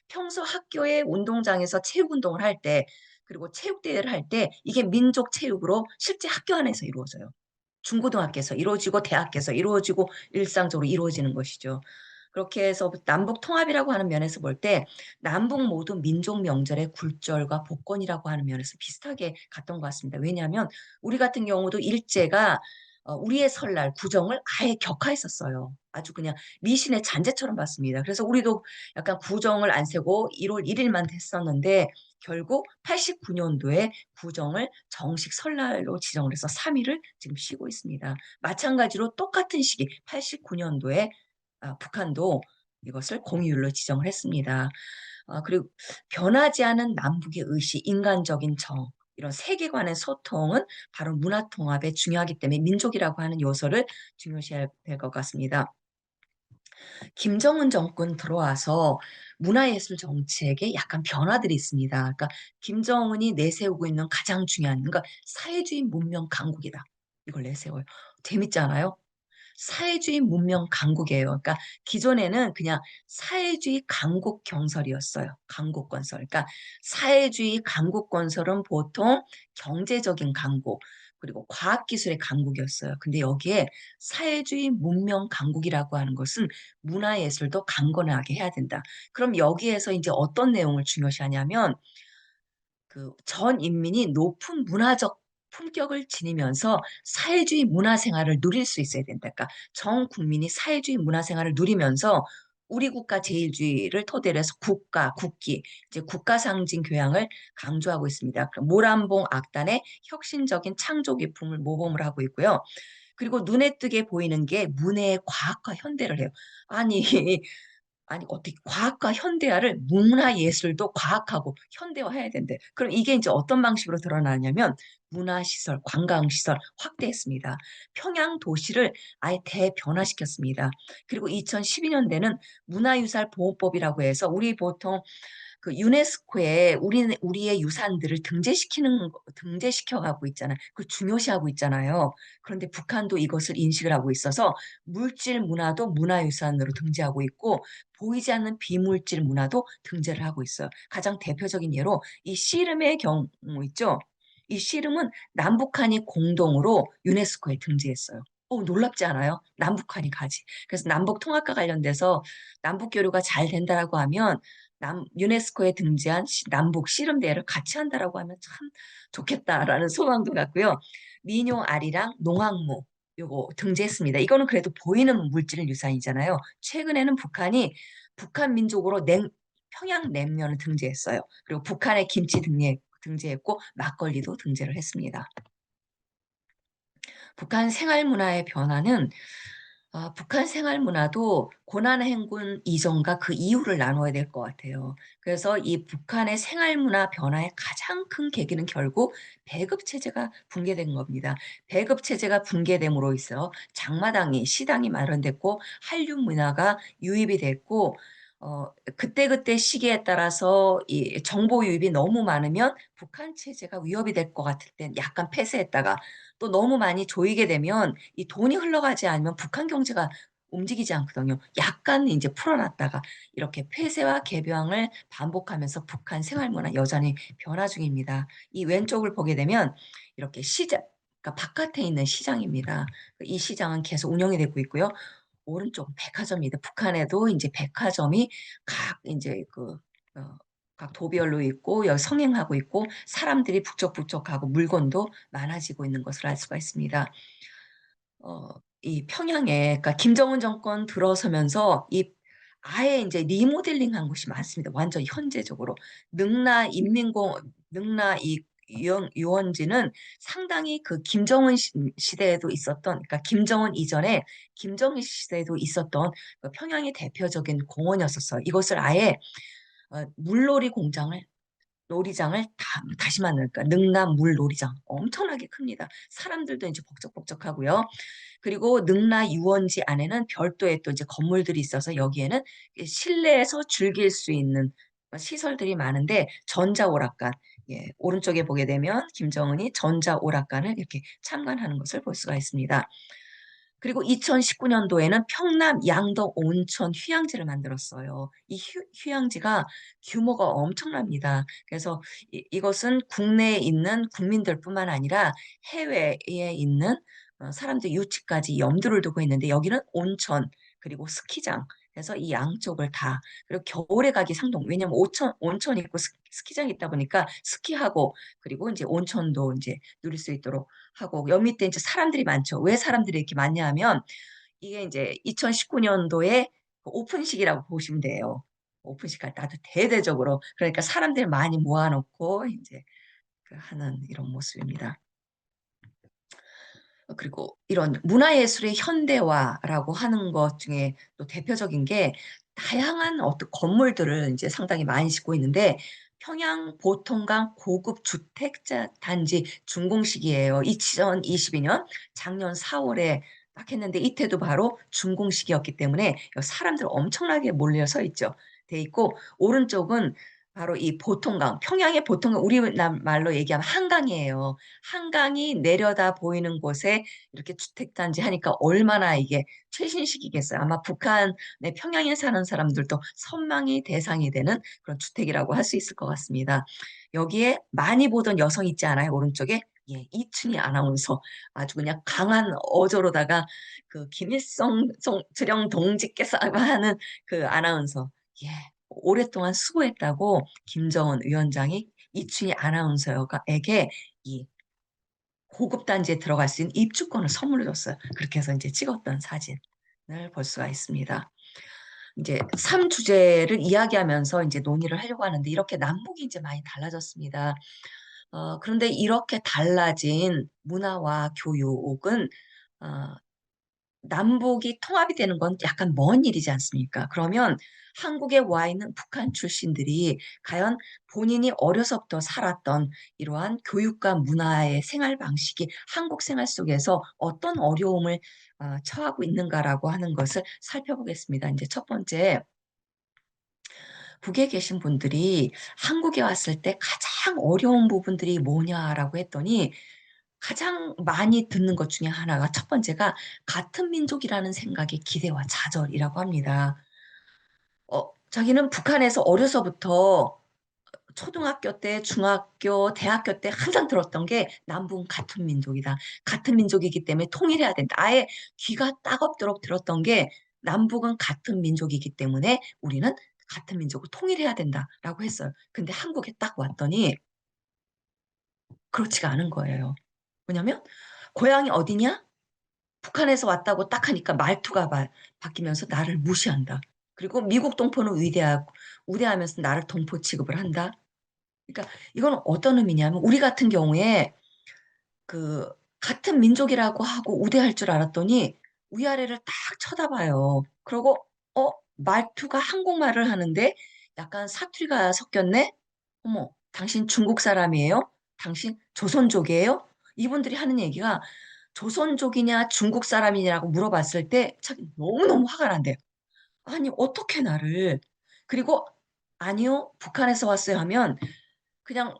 평소 학교의 운동장에서 체육운동을 할 때 그리고 체육대회를 할 때 이게 민족체육으로 실제 학교 안에서 이루어져요. 중고등학교에서 이루어지고 대학에서 이루어지고 일상적으로 이루어지는 것이죠. 그렇게 해서 남북 통합이라고 하는 면에서 볼 때 남북 모두 민족 명절의 굴절과 복권이라고 하는 면에서 비슷하게 갔던 것 같습니다. 왜냐하면 우리 같은 경우도 일제가 우리의 설날 구정을 아예 격화했었어요. 아주 그냥 미신의 잔재처럼 봤습니다. 그래서 우리도 약간 구정을 안 세고 1월 1일만 했었는데 결국 89년도에 구정을 정식 설날로 지정을 해서 3일을 지금 쉬고 있습니다. 마찬가지로 똑같은 시기 89년도에 북한도 이것을 공휴일로 지정을 했습니다. 그리고 변하지 않은 남북의 의식, 인간적인 정, 이런 세계관의 소통은 바로 문화 통합에 중요하기 때문에 민족이라고 하는 요소를 중요시해야 될 것 같습니다. 김정은 정권 들어와서 문화예술 정책에 약간 변화들이 있습니다. 그러니까 김정은이 내세우고 있는 가장 중요한, 그러니까 사회주의 문명 강국이다. 이걸 내세워요. 재밌지 않아요? 사회주의 문명 강국이에요. 그러니까 기존에는 그냥 사회주의 강국 경설이었어요. 강국 건설. 그러니까 사회주의 강국 건설은 보통 경제적인 강국, 그리고 과학기술의 강국이었어요. 근데 여기에 사회주의 문명 강국이라고 하는 것은 문화예술도 강건하게 해야 된다. 그럼 여기에서 이제 어떤 내용을 중요시하냐면 그 전 인민이 높은 문화적 품격을 지니면서 사회주의 문화생활을 누릴 수 있어야 된다. 그러니까 전 국민이 사회주의 문화생활을 누리면서 우리 국가 제일주의를 토대로 해서 국가, 국기, 이제 국가 상징 교양을 강조하고 있습니다. 모란봉 악단의 혁신적인 창조 기품을 모범을 하고 있고요. 그리고 눈에 띄게 보이는 게 문해의 과학과 현대를 해요. 아니, 아니 어떻게 과학과 현대화를 문화예술도 과학하고 현대화해야 된대. 그럼 이게 이제 어떤 방식으로 드러나냐면 문화시설, 관광시설 확대했습니다. 평양 도시를 아예 대변화시켰습니다. 그리고 2012년대는 문화유산 보호법이라고 해서 우리 보통 그 유네스코에 우리의 유산들을 등재시켜가고 있잖아요. 그 중요시하고 있잖아요. 그런데 북한도 이것을 인식을 하고 있어서 물질 문화도 문화유산으로 등재하고 있고 보이지 않는 비물질 문화도 등재를 하고 있어요. 가장 대표적인 예로 이 씨름의 경우 있죠. 이 씨름은 남북한이 공동으로 유네스코에 등재했어요. 놀랍지 않아요? 남북한이 가지. 그래서 남북 통합과 관련돼서 남북 교류가 잘 된다라고 하면 유네스코에 등재한 남북 씨름 대회를 같이 한다라고 하면 참 좋겠다라는 소망도 갖고요. 민요 아리랑 농악무 요거 등재했습니다. 이거는 그래도 보이는 물질 유산이잖아요. 최근에는 북한이 북한 민족으로 평양 냉면을 등재했어요. 그리고 북한의 김치 등재했고 막걸리도 등재를 했습니다. 북한 생활 문화의 변화는 북한 생활 문화도 고난행군 이전과 그 이후를 나눠야 될 것 같아요. 그래서 이 북한의 생활 문화 변화의 가장 큰 계기는 결국 배급 체제가 붕괴된 겁니다. 배급 체제가 붕괴됨으로 있어 장마당이 시당이 마련됐고 한류 문화가 유입이 됐고 그때그때 시기에 따라서 이 정보 유입이 너무 많으면 북한 체제가 위협이 될 것 같을 땐 약간 폐쇄했다가 또 너무 많이 조이게 되면 이 돈이 흘러가지 않으면 북한 경제가 움직이지 않거든요. 약간 이제 풀어놨다가 이렇게 폐쇄와 개방을 반복하면서 북한 생활 문화 여전히 변화 중입니다. 이 왼쪽을 보게 되면 이렇게 시장, 그러니까 바깥에 있는 시장입니다. 이 시장은 계속 운영이 되고 있고요. 오른쪽 백화점입니다. 북한에도 이제 백화점이 각 이제 각 도별로 있고 여기 성행하고 있고 사람들이 북적북적하고 물건도 많아지고 있는 것을 알 수가 있습니다. 이 평양에 그러니까 김정은 정권 들어서면서 이 아예 이제 리모델링한 곳이 많습니다. 완전 현재적으로 능라 이 유원지는 상당히 그 김정은 시대에도 있었던 그러니까 김정은 이전에 김정일 시대에도 있었던 그 평양의 대표적인 공원이었었어요. 이것을 아예 물놀이 놀이장을 다시 만들까 능남 물놀이장 엄청나게 큽니다. 사람들도 이제 복적복적하고요. 그리고 능라 유원지 안에는 별도의 또 이제 건물들이 있어서 여기에는 실내에서 즐길 수 있는 시설들이 많은데 전자오락관 오른쪽에 보게 되면 김정은이 전자오락관을 이렇게 참관하는 것을 볼 수가 있습니다. 그리고 2019년도에는 평남 양덕 온천 휴양지를 만들었어요. 이 휴양지가 규모가 엄청납니다. 그래서 이것은 국내에 있는 국민들뿐만 아니라 해외에 있는 사람들 유치까지 염두를 두고 있는데 여기는 온천 그리고 스키장 그래서 이 양쪽을 다 그리고 겨울에 가기 상동 왜냐면 온천 있고 스키장이 있다 보니까 스키하고 그리고 이제 온천도 이제 누릴 수 있도록 하고 여 밑에 이제 사람들이 많죠. 왜 사람들이 이렇게 많냐 하면 이게 이제 2019년도에 오픈식이라고 보시면 돼요. 오픈식 할 때 아주 대대적으로 그러니까 사람들 많이 모아놓고 이제 하는 이런 모습입니다. 그리고 이런 문화예술의 현대화라고 하는 것 중에 또 대표적인 게 다양한 어떤 건물들을 이제 상당히 많이 짓고 있는데 평양 보통강 고급 주택자 단지 준공식이에요. 2022년 작년 4월에 딱 했는데 이때도 바로 준공식이었기 때문에 사람들 엄청나게 몰려서 있죠. 돼 있고 오른쪽은 바로 이 보통강, 평양의 보통강, 우리말로 얘기하면 한강이에요. 한강이 내려다 보이는 곳에 이렇게 주택단지 하니까 얼마나 이게 최신식이겠어요. 아마 북한의 평양에 사는 사람들도 선망의 대상이 되는 그런 주택이라고 할 수 있을 것 같습니다. 여기에 많이 보던 여성 있지 않아요? 오른쪽에? 예, 이춘희 아나운서 아주 그냥 강한 어조로다가 그 김일성 주령 동지께서 하는 그 아나운서 예, 오랫동안 수고했다고 김정은 위원장이 이춘희 아나운서에게 이 고급 단지에 들어갈 수 있는 입주권을 선물로 줬어요. 그렇게 해서 이제 찍었던 사진을 볼 수가 있습니다. 이제 3주제를 이야기하면서 이제 논의를 하려고 하는데 이렇게 남북이 이제 많이 달라졌습니다. 그런데 이렇게 달라진 문화와 교육은 어, 남북이 통합이 되는 건 약간 먼 일이지 않습니까? 그러면 한국에 와 있는 북한 출신들이 과연 본인이 어려서부터 살았던 이러한 교육과 문화의 생활 방식이 한국 생활 속에서 어떤 어려움을 처하고 있는가라고 하는 것을 살펴보겠습니다. 이제 첫 번째, 북에 계신 분들이 한국에 왔을 때 가장 어려운 부분들이 뭐냐라고 했더니 가장 많이 듣는 것 중에 하나가 첫 번째가 같은 민족이라는 생각의 기대와 좌절이라고 합니다. 자기는 북한에서 어려서부터 초등학교 때, 중학교, 대학교 때 항상 들었던 게 남북은 같은 민족이다. 같은 민족이기 때문에 통일해야 된다. 아예 귀가 따갑도록 들었던 게 남북은 같은 민족이기 때문에 우리는 같은 민족을 통일해야 된다라고 했어요. 근데 한국에 딱 왔더니 그렇지가 않은 거예요. 뭐냐면 고향이 어디냐? 북한에서 왔다고 딱 하니까 말투가 바뀌면서 나를 무시한다. 그리고 미국 동포는 위대하고 우대하면서 나를 동포 취급을 한다. 그러니까 이건 어떤 의미냐면 우리 같은 경우에 그 같은 민족이라고 하고 우대할 줄 알았더니 위아래를 딱 쳐다봐요. 그러고 말투가 한국말을 하는데 약간 사투리가 섞였네? 어머, 당신 중국 사람이에요? 당신 조선족이에요? 이분들이 하는 얘기가 조선족이냐 중국 사람이냐고 물어봤을 때 참 너무너무 화가 난대요. 아니, 어떻게 나를. 그리고 아니요, 북한에서 왔어요 하면 그냥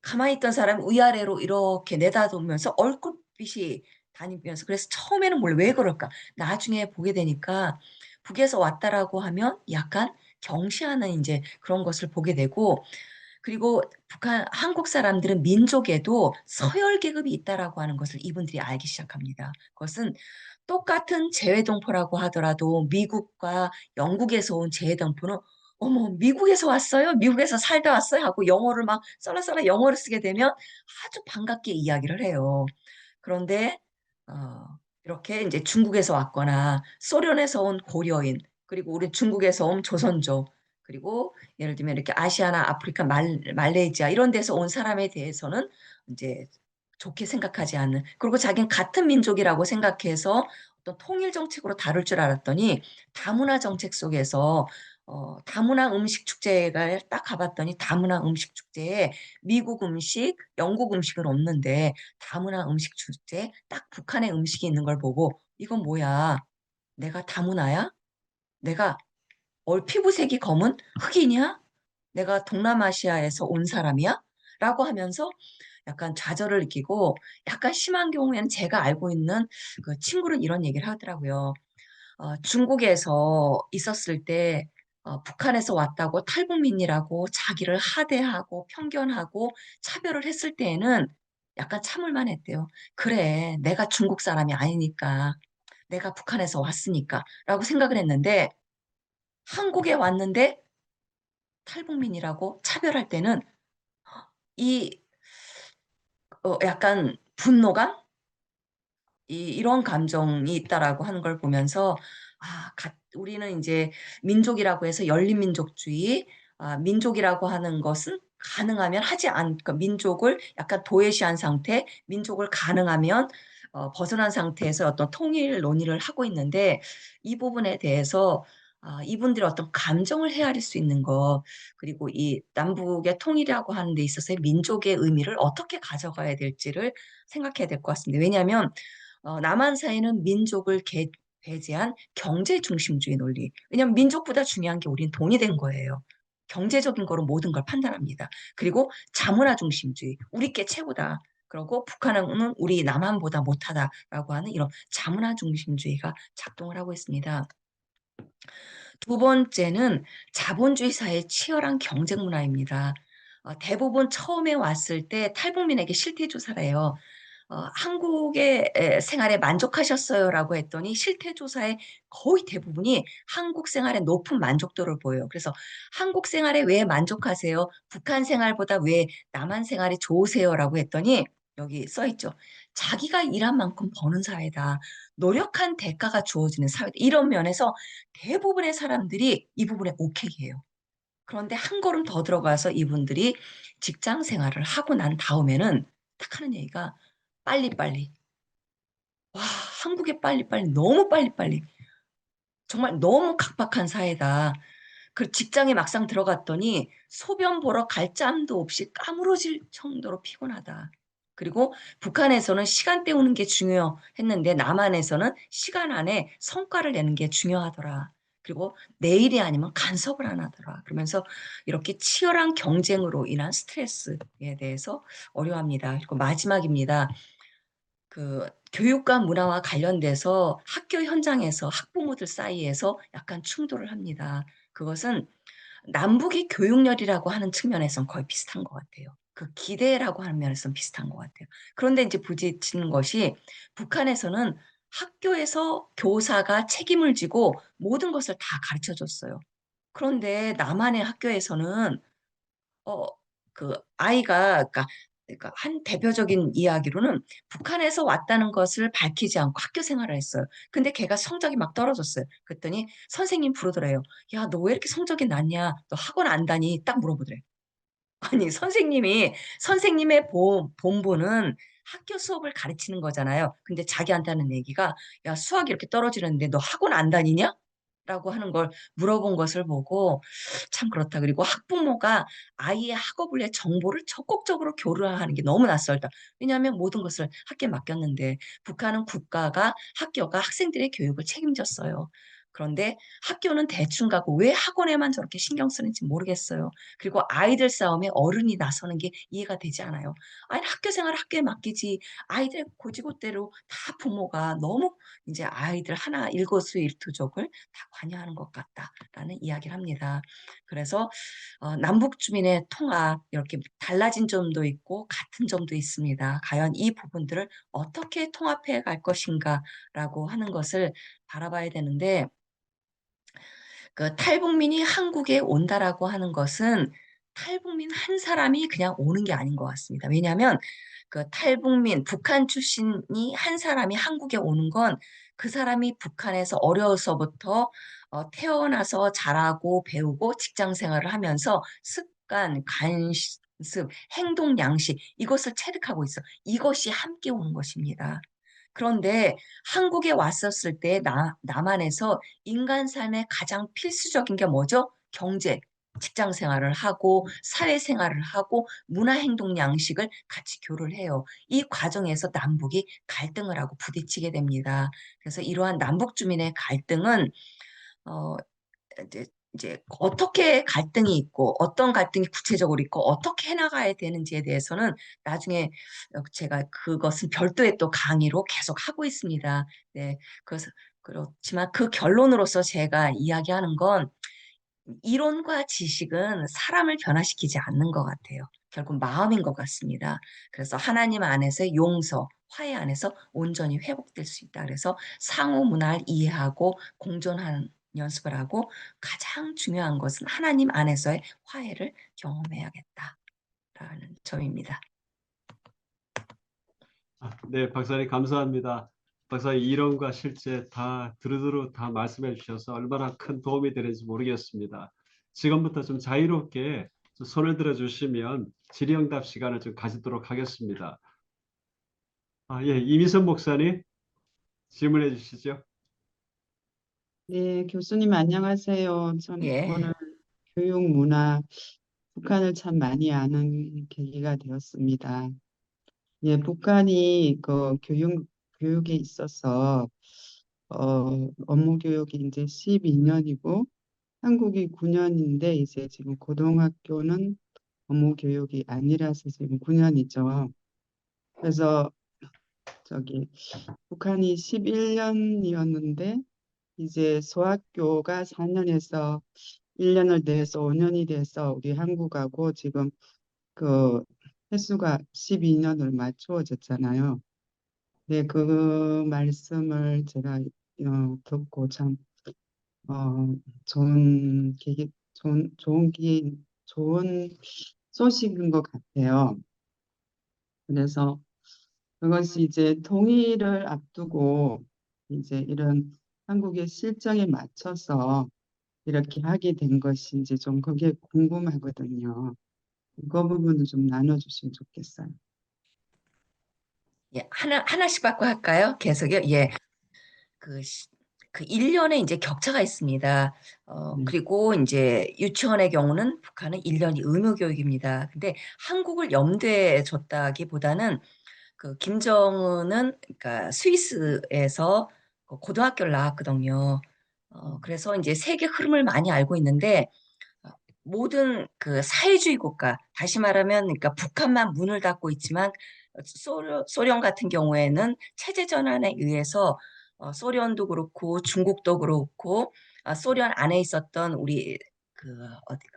가만히 있던 사람 위아래로 이렇게 내다보면서 얼굴빛이 다니면서 그래서 처음에는 몰라 왜 그럴까? 나중에 보게 되니까 북에서 왔다라고 하면 약간 경시하는 이제 그런 것을 보게 되고 그리고 한국 사람들은 민족에도 서열 계급이 있다라고 하는 것을 이분들이 알기 시작합니다. 그것은 똑같은 재외동포라고 하더라도 미국과 영국에서 온 재외동포는 어머, 미국에서 왔어요? 미국에서 살다 왔어요? 하고 영어를 막 썰라썰라 영어를 쓰게 되면 아주 반갑게 이야기를 해요. 그런데 어, 이렇게 이제 중국에서 왔거나 소련에서 온 고려인 그리고 우리 중국에서 온 조선족 그리고 예를 들면 이렇게 아시아나 아프리카 말레이시아 이런 데서 온 사람에 대해서는 이제 좋게 생각하지 않는 그리고 자기는 같은 민족이라고 생각해서 어떤 통일 정책으로 다룰 줄 알았더니 다문화 정책 속에서 다문화 음식 축제가 딱 가봤더니 다문화 음식 축제에 미국 음식, 영국 음식은 없는데 다문화 음식 축제 딱 북한의 음식이 있는 걸 보고 이건 뭐야? 내가 다문화야? 내가 피부색이 검은 흑인이야? 내가 동남아시아에서 온 사람이야? 라고 하면서 약간 좌절을 느끼고 약간 심한 경우에는 제가 알고 있는 그 친구는 이런 얘기를 하더라고요. 중국에서 있었을 때 북한에서 왔다고 탈북민이라고 자기를 하대하고 편견하고 차별을 했을 때에는 약간 참을만 했대요. 그래, 내가 중국 사람이 아니니까, 내가 북한에서 왔으니까 라고 생각을 했는데 한국에 왔는데 탈북민이라고 차별할 때는 이 약간 분노감? 이런 감정이 있다라고 하는 걸 보면서 우리는 이제 민족이라고 해서 열린민족주의, 민족이라고 하는 것은 가능하면 그러니까 민족을 약간 도외시한 상태, 민족을 가능하면 벗어난 상태에서 어떤 통일 논의를 하고 있는데 이 부분에 대해서 이분들이 어떤 감정을 헤아릴 수 있는 거, 그리고 이 남북의 통일이라고 하는 데 있어서의 민족의 의미를 어떻게 가져가야 될지를 생각해야 될 것 같습니다. 왜냐하면 남한사회는 민족을 배제한 경제 중심주의 논리. 왜냐하면 민족보다 중요한 게 우린 돈이 된 거예요. 경제적인 거로 모든 걸 판단합니다. 그리고 자문화 중심주의. 우리 게 최고다. 그리고 북한은 우리 남한보다 못하다라고 하는 이런 자문화 중심주의가 작동을 하고 있습니다. 두 번째는 자본주의 사회의 치열한 경쟁 문화입니다. 대부분 처음에 왔을 때 탈북민에게 실태 조사를 해요. 한국의 생활에 만족하셨어요라고 했더니 실태 조사의 거의 대부분이 한국 생활에 높은 만족도를 보여요. 그래서 한국 생활에 왜 만족하세요? 북한 생활보다 왜 남한 생활이 좋으세요라고 했더니 여기 써 있죠. 자기가 일한 만큼 버는 사회다. 노력한 대가가 주어지는 사회다. 이런 면에서 대부분의 사람들이 이 부분에 오케이해요. 그런데 한 걸음 더 들어가서 이분들이 직장 생활을 하고 난 다음에는 딱 하는 얘기가 빨리빨리. 와, 한국의 빨리빨리, 너무 빨리빨리. 정말 너무 각박한 사회다. 그 직장에 막상 들어갔더니 소변 보러 갈 짬도 없이 까무러질 정도로 피곤하다. 그리고 북한에서는 시간 때우는 게 중요했는데 남한에서는 시간 안에 성과를 내는 게 중요하더라. 그리고 내일이 아니면 간섭을 안 하더라. 그러면서 이렇게 치열한 경쟁으로 인한 스트레스에 대해서 어려워합니다. 그리고 마지막입니다. 그 교육과 문화와 관련돼서 학교 현장에서 학부모들 사이에서 약간 충돌을 합니다. 그것은 남북이 교육열이라고 하는 측면에선 거의 비슷한 것 같아요. 그 기대라고 하는 면에서는 비슷한 것 같아요. 그런데 이제 부딪히는 것이 북한에서는 학교에서 교사가 책임을 지고 모든 것을 다 가르쳐 줬어요. 그런데 남한의 학교에서는 어 그 아이가 그러니까 한 대표적인 이야기로는 북한에서 왔다는 것을 밝히지 않고 학교 생활을 했어요. 근데 걔가 성적이 막 떨어졌어요. 그랬더니 선생님 부르더래요. "야, 너 왜 이렇게 성적이 낮냐? 너 학원 안 다니?" 딱 물어보더래요. 아니, 선생님의 본분은 학교 수업을 가르치는 거잖아요. 근데 자기한테 하는 얘기가 "야, 수학이 이렇게 떨어지는데 너 학원 안 다니냐?" 라고 하는 걸 물어본 것을 보고 '참 그렇다.' 그리고 학부모가 아이의 학업의 정보를 적극적으로 교류하는 게 너무 낯설다. 왜냐하면 모든 것을 학교에 맡겼는데 북한은 국가가 학교가 학생들의 교육을 책임졌어요. 그런데 학교는 대충 가고 왜 학원에만 저렇게 신경 쓰는지 모르겠어요. 그리고 아이들 싸움에 어른이 나서는 게 이해가 되지 않아요. 아니, 학교 생활을 학교에 맡기지 아이들 고지고대로 다 부모가 너무 인제 아이들 하나 일거수일투족을 다 관여하는 것 같다라는 이야기를 합니다. 그래서 남북 주민의 통합 이렇게 달라진 점도 있고 같은 점도 있습니다. 과연 이 부분들을 어떻게 통합해 갈 것인가라고 하는 것을 바라봐야 되는데 그 탈북민이 한국에 온다라고 하는 것은 탈북민 한 사람이 그냥 오는 게 아닌 것 같습니다. 왜냐하면 그 탈북민 북한 출신이 한 사람이 한국에 오는 건 그 사람이 북한에서 어려서부터 태어나서 자라고 배우고 직장 생활을 하면서 습관, 관습, 행동 양식 이것을 체득하고 있어. 이것이 함께 오는 것입니다. 그런데 한국에 왔었을 때 남한에서 인간 삶의 가장 필수적인 게 뭐죠? 경제, 직장 생활을 하고 사회 생활을 하고 문화 행동 양식을 같이 교류를 해요. 이 과정에서 남북이 갈등을 하고 부딪히게 됩니다. 그래서 이러한 남북 주민의 갈등은 어 이제 어떻게 갈등이 있고 어떤 갈등이 구체적으로 있고 어떻게 해 나가야 되는지에 대해서는 나중에 제가 그것은 별도의 또 강의로 계속 하고 있습니다. 네. 그래서 그렇지만 그 결론으로서 제가 이야기하는 건 이론과 지식은 사람을 변화시키지 않는 것 같아요. 결국 마음인 것 같습니다. 그래서 하나님 안에서의 용서, 화해 안에서 온전히 회복될 수 있다. 그래서 상호 문화를 이해하고 공존하는 연습을 하고 가장 중요한 것은 하나님 안에서의 화해를 경험해야겠다라는 점입니다. 네, 박사님 감사합니다. 박사님 이론과 실제 다 두루두루 다 말씀해 주셔서 얼마나 큰 도움이 되는지 모르겠습니다. 지금부터 좀 자유롭게 좀 손을 들어 주시면 질의응답 시간을 좀 가지도록 하겠습니다. 예, 이미선 목사님 질문해 주시죠. 네, 교수님 안녕하세요. 전 예. 오늘 교육 문화, 북한을 참 많이 아는 계기가 되었습니다. 예, 북한이 교육에 있어서 업무 교육이 이제 12년이고 한국이 9년인데 이제 지금 고등학교는 업무 교육이 아니라서 지금 9년이죠. 그래서 저기 북한이 11년이었는데 이제 소학교가 4년에서 1년을 더해서 5년이 돼서 우리 한국하고 지금 그 횟수가 12년을 맞추어졌잖아요. 네, 그 말씀을 제가 듣고 참 좋은 계기, 좋은 소식인 것 같아요. 그래서 그것이 이제 통일을 앞두고 이제 이런 한국의 실정에 맞춰서 이렇게 하게 된 것이 이제 좀 그게 궁금하거든요. 그 부분을 좀 나눠주시면 좋겠어요. 예. 하나씩 받고 할까요? 계속요? 예. 그 시 그 1 년에 인제 격차가 있습니다. 네. 그리고 인제 유치원의 경우는 북한은 1 년이 의무 교육입니다. 근데 한국을 염두에 뒀다기보다는 그 김정은은 그러니까 스위스에서 그 고등학교를 나왔거든요. 그래서 인제 세계 흐름을 많이 알고 있는데 어 모든 그 사회주의 국가 다시 말하면 그러니까 북한만 문을 닫고 있지만 소련 같은 경우에는 체제 전환에 의해서 소련도 그렇고 중국도 그렇고 소련 안에 있었던 우리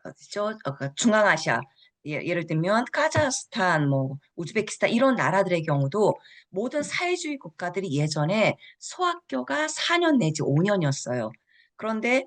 어디죠? 그 중앙아시아 예를 들면 카자흐스탄, 뭐 우즈베키스탄 이런 나라들의 경우도 모든 사회주의 국가들이 예전에 소학교가 4년 내지 5년이었어요. 그런데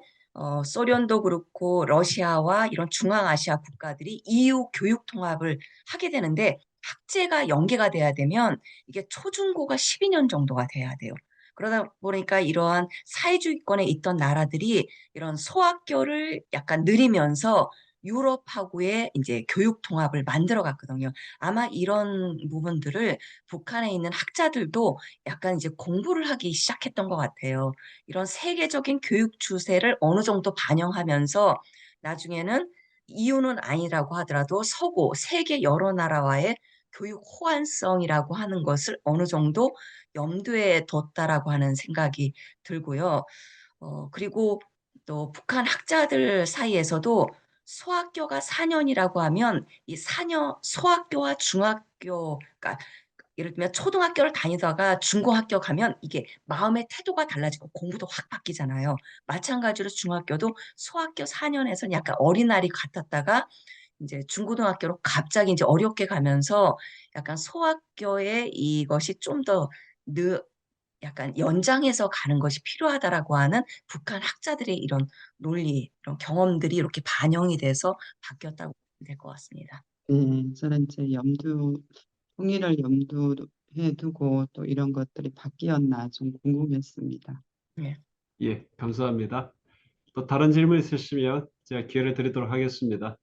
소련도 그렇고 러시아와 이런 중앙아시아 국가들이 EU 교육 통합을 하게 되는데 학제가 연계가 돼야 되면 이게 초중고가 12년 정도가 돼야 돼요. 그러다 보니까 이러한 사회주의권에 있던 나라들이 이런 소학교를 약간 느리면서 유럽하고의 이제 교육 통합을 만들어 갔거든요. 아마 이런 부분들을 북한에 있는 학자들도 약간 이제 공부를 하기 시작했던 것 같아요. 이런 세계적인 교육 추세를 어느 정도 반영하면서 나중에는 이유는 아니라고 하더라도 서구, 세계 여러 나라와의 교육 호환성이라고 하는 것을 어느 정도 염두에 뒀다라고 하는 생각이 들고요. 그리고 또 북한 학자들 사이에서도 소학교가 4년이라고 하면 이 4년 소학교와 중학교, 그러니까 예를 들면 초등학교를 다니다가 중고학교 가면 이게 마음의 태도가 달라지고 공부도 확 바뀌잖아요. 마찬가지로 중학교도 소학교 4년에서는 약간 어린아이 같았다가 이제 중고등학교로 갑자기 이제 어렵게 가면서 약간 소학교의 이것이 좀 더 약간 연장해서 가는 것이 필요하다라고 하는 북한 학자들의 이런 논리, 이런 경험들이 이렇게 반영이 돼서 바뀌었다고 보면 될 것 같습니다. 네, 저는 이제 통일을 염두에 두고 또 이런 것들이 바뀌었나 좀 궁금했습니다. 네. 예, 감사합니다. 또 다른 질문 있으시면 제가 기회를 드리도록 하겠습니다.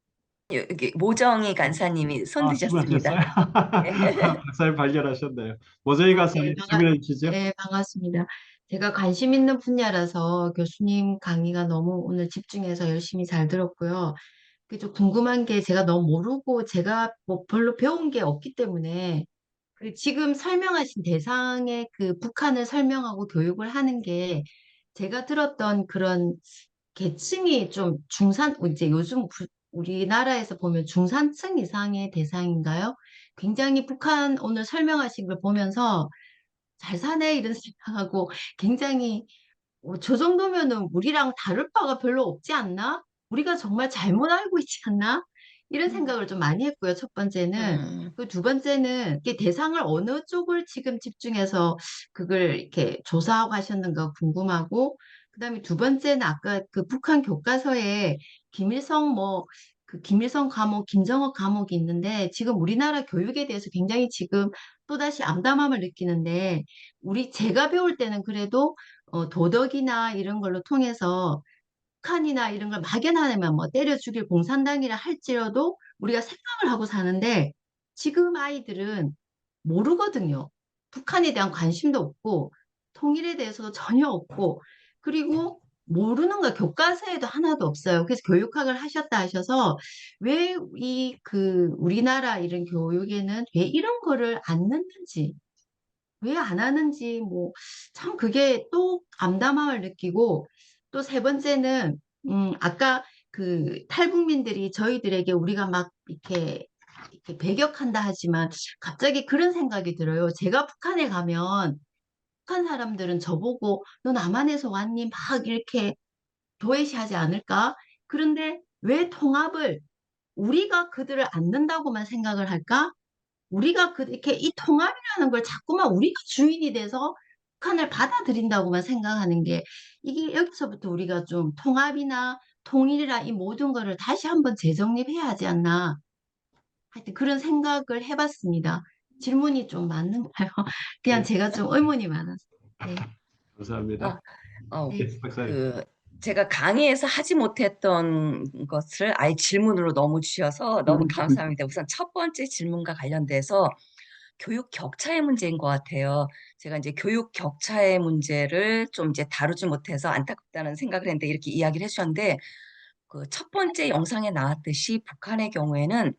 여기 모정희 간사님이 손 드셨습니다. 질문하셨어요? 네. 박사님 발견하셨네요. 모정희 네, 가사님 질문해 주시죠. 네, 반갑습니다. 제가 관심 있는 분야라서 교수님 강의가 너무 오늘 집중해서 열심히 잘 들었고요. 좀 궁금한 게 제가 너무 모르고 제가 뭐 별로 배운 게 없기 때문에 그 지금 설명하신 대상의 그 북한을 설명하고 교육을 하는 게 제가 들었던 그런 계층이 좀 이제 요즘 우리나라에서 보면 중산층 이상의 대상인가요? 굉장히 북한 오늘 설명하신 걸 보면서 잘 사네 이런 생각하고 굉장히 저 정도면은 우리랑 다를 바가 별로 없지 않나? 우리가 정말 잘못 알고 있지 않나? 이런 생각을 좀 많이 했고요. 첫 번째는. 음, 그 두 번째는 이게 대상을 어느 쪽을 지금 집중해서 그걸 이렇게 조사하고 하셨는가 궁금하고, 그다음에 두 번째는 아까 그 북한 교과서에 김일성 그 김일성 감옥, 김정옥 감옥이 있는데 지금 우리나라 교육에 대해서 굉장히 지금 또다시 암담함을 느끼는데 제가 배울 때는 그래도 도덕이나 이런 걸로 통해서 북한이나 이런 걸 막연하면 뭐 때려 죽일 공산당이라 할지라도 우리가 생각을 하고 사는데 지금 아이들은 모르거든요. 북한에 대한 관심도 없고 통일에 대해서도 전혀 없고 그리고 모르는 거 교과서에도 하나도 없어요. 그래서 교육학을 하셨다 하셔서 왜 우리나라 이런 교육에는 왜 이런 거를 안 넣는지 왜 안 하는지 참 그게 또 암담함을 느끼고 또 세 번째는 아까 그 탈북민들이 저희들에게 우리가 막 이렇게 배격한다 하지만 갑자기 그런 생각이 들어요. 제가 북한에 가면 북한 사람들은 저보고 너 남한에서 왔니? 막 이렇게 도외시하지 않을까? 그런데 왜 통합을 우리가 그들을 안 는다고만 생각을 할까? 우리가 이렇게 이 통합이라는 걸 자꾸만 우리가 주인이 돼서 북한을 받아들인다고만 생각하는 게 이게 여기서부터 우리가 좀 통합이나 통일이나 이 모든 거를 다시 한번 재정립해야 하지 않나. 하여튼 그런 생각을 해봤습니다. 질문이 좀 맞는가요? 그냥 네, 제가 좀 의문이 많아서. 네. 감사합니다. 어, 어, 네. 예, 박사님. 제가 강의에서 하지 못했던 것을 아예 질문으로 너무 주셔서 너무 감사합니다. 우선 첫 번째 질문과 관련돼서 교육 격차의 문제인 것 같아요. 제가 이제 교육 격차의 문제를 좀 이제 다루지 못해서 안타깝다는 생각을 했는데 이렇게 이야기를 해주셨는데 그 첫 번째 영상에 나왔듯이 북한의 경우에는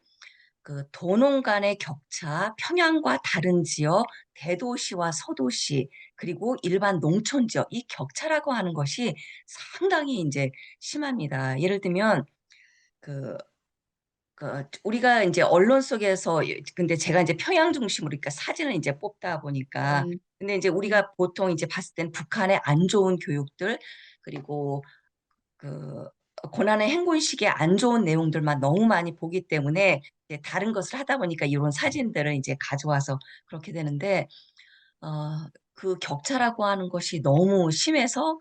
그 도농 간의 격차, 평양과 다른 지역, 대도시와 서도시, 그리고 일반 농촌 지역, 이 격차라고 하는 것이 상당히 이제 심합니다. 예를 들면, 그, 우리가 이제 언론 속에서, 근데 제가 이제 평양 중심으로, 그러니까 사진을 이제 뽑다 보니까, 네. 근데 이제 네. 우리가 보통 이제 봤을 땐 북한의 안 좋은 교육들, 그리고 그 고난의 행군식의 안 좋은 내용들만 너무 많이 보기 때문에 이제 다른 것을 하다 보니까 이런 사진들을 이제 가져와서 그렇게 되는데 그 격차라고 하는 것이 너무 심해서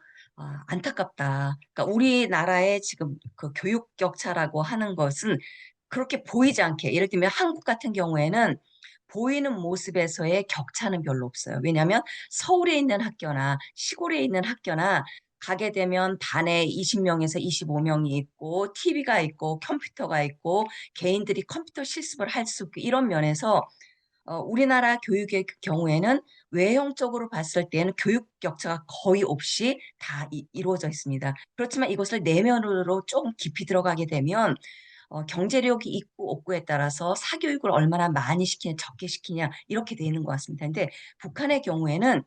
안타깝다. 그러니까 우리나라의 지금 그 교육 격차라고 하는 것은 그렇게 보이지 않게, 예를 들면 한국 같은 경우에는 보이는 모습에서의 격차는 별로 없어요. 왜냐하면 서울에 있는 학교나 시골에 있는 학교나 가게 되면 반에 20명에서 25명이 있고 TV가 있고 컴퓨터가 있고 개인들이 컴퓨터 실습을 할 수 있고 이런 면에서 우리나라 교육의 경우에는 외형적으로 봤을 때는 교육 격차가 거의 없이 다 이루어져 있습니다. 그렇지만 이것을 내면으로 조금 깊이 들어가게 되면 경제력이 있고 없고에 따라서 사교육을 얼마나 많이 시키냐 적게 시키냐 이렇게 돼 있는 것 같습니다. 근데 북한의 경우에는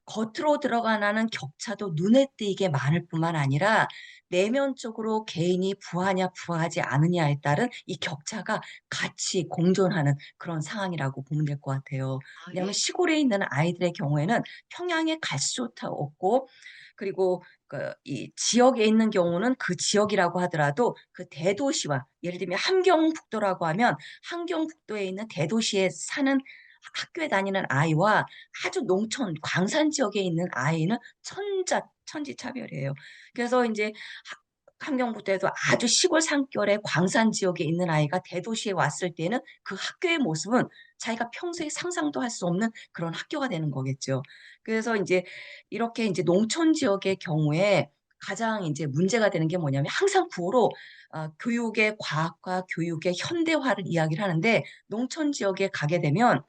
겉으로 드러나는 격차도 눈에 띄게 많을 뿐만 아니라 내면적으로 개인이 부하냐 부하지 않느냐에 따른 이 격차가 같이 공존하는 그런 상황이라고 보면 될 것 같아요. 아, 왜냐하면 예. 시골에 있는 아이들의 경우에는 평양에 갈 수도 없고 그리고 이 지역에 있는 경우는 그 지역이라고 하더라도 그 대도시와 예를 들면 함경북도라고 하면 함경북도에 있는 대도시에 사는 학교에 다니는 아이와 아주 농촌 광산 지역에 있는 아이는 천지차별이에요. 그래서 이제 함경북도에도 아주 시골 산결의 광산 지역에 있는 아이가 대도시에 왔을 때는 그 학교의 모습은 자기가 평소에 상상도 할 수 없는 그런 학교가 되는 거겠죠. 그래서 이제 이렇게 이제 농촌 지역의 경우에 가장 이제 문제가 되는 게 뭐냐면 항상 구호로 교육의 과학과 교육의 현대화를 이야기를 하는데 농촌 지역에 가게 되면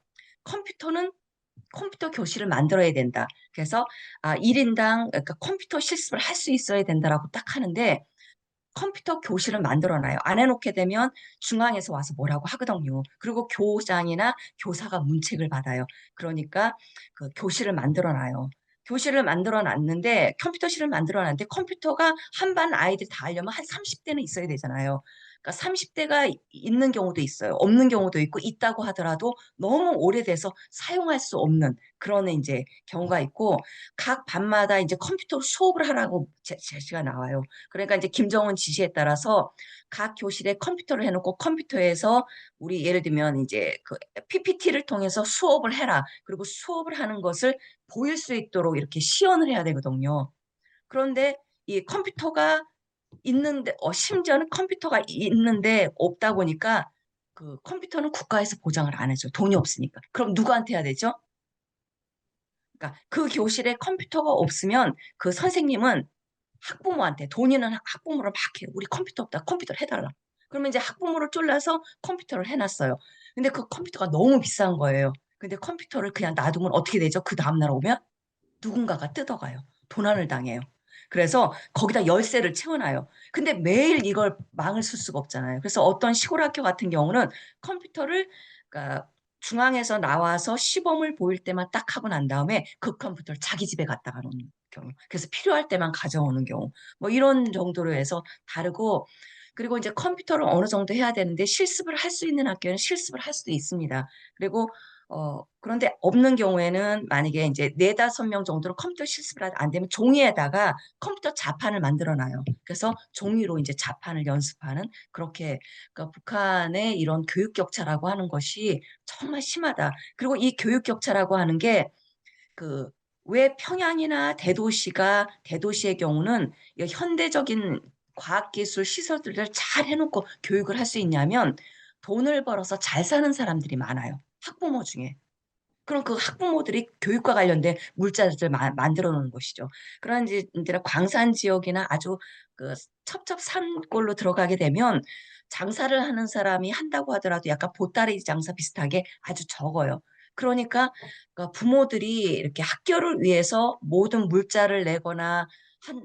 컴퓨터는 컴퓨터 교실을 만들어야 된다. 그래서 1인당 그러니까 컴퓨터 실습을 할 수 있어야 된다라고 딱 하는데 컴퓨터 교실을 만들어 놔요. 안 해놓게 되면 중앙에서 와서 뭐라고 하거든요. 그리고 교장이나 교사가 문책을 받아요. 그러니까 그 교실을 만들어 놔요. 교실을 만들어 놨는데 컴퓨터실을 만들어 놨는데 컴퓨터가 한 반 아이들이 다 하려면 한 30대는 있어야 되잖아요. 그러니까 30대가 있는 경우도 있어요. 없는 경우도 있고 있다고 하더라도 너무 오래돼서 사용할 수 없는 그런 이제 경우가 있고 각 반마다 이제 컴퓨터 수업을 하라고 제시가 나와요. 그러니까 이제 김정은 지시에 따라서 각 교실에 컴퓨터를 해놓고 컴퓨터에서 우리 예를 들면 이제 그 PPT를 통해서 수업을 해라. 그리고 수업을 하는 것을 보일 수 있도록 이렇게 시연을 해야 되거든요. 그런데 이 컴퓨터가 있는데, 심지어는 컴퓨터가 있는데 없다 보니까 그 컴퓨터는 국가에서 보장을 안 해줘요. 돈이 없으니까. 그럼 누구한테 해야 되죠? 그러니까 그 교실에 컴퓨터가 없으면 그 선생님은 학부모한테 돈 있는 학부모를 막 해요. 우리 컴퓨터 없다. 컴퓨터를 해달라. 그러면 이제 학부모를 쫄라서 컴퓨터를 해놨어요. 근데 그 컴퓨터가 너무 비싼 거예요. 근데 컴퓨터를 그냥 놔두면 어떻게 되죠? 그 다음날 오면 누군가가 뜯어가요. 도난을 당해요. 그래서 거기다 열쇠를 채워놔요. 근데 매일 이걸 망을 쓸 수가 없잖아요. 그래서 어떤 시골 학교 같은 경우는 컴퓨터를 그러니까 중앙에서 나와서 시범을 보일 때만 딱 하고 난 다음에 그 컴퓨터를 자기 집에 갖다가 놓는 경우. 그래서 필요할 때만 가져오는 경우. 뭐 이런 정도로 해서 다르고 그리고 이제 컴퓨터를 어느 정도 해야 되는데 실습을 할 수 있는 학교는 실습을 할 수도 있습니다. 그리고 그런데 없는 경우에는 만약에 이제 4~5명 정도로 컴퓨터 실습을 안 되면 종이에다가 컴퓨터 자판을 만들어 놔요. 그래서 종이로 이제 자판을 연습하는 그렇게 그러니까 북한의 이런 교육 격차라고 하는 것이 정말 심하다. 그리고 이 교육 격차라고 하는 게 그 왜 평양이나 대도시의 경우는 이 현대적인 과학기술 시설들을 잘 해놓고 교육을 할 수 있냐면 돈을 벌어서 잘 사는 사람들이 많아요. 학부모 중에. 그럼 그 학부모들이 교육과 관련된 물자를 만들어 놓는 것이죠. 그런 이제 광산 지역이나 아주 그 첩첩산골로 들어가게 되면 장사를 하는 사람이 한다고 하더라도 약간 보따리 장사 비슷하게 아주 적어요. 그러니까 부모들이 이렇게 학교를 위해서 모든 물자를 내거나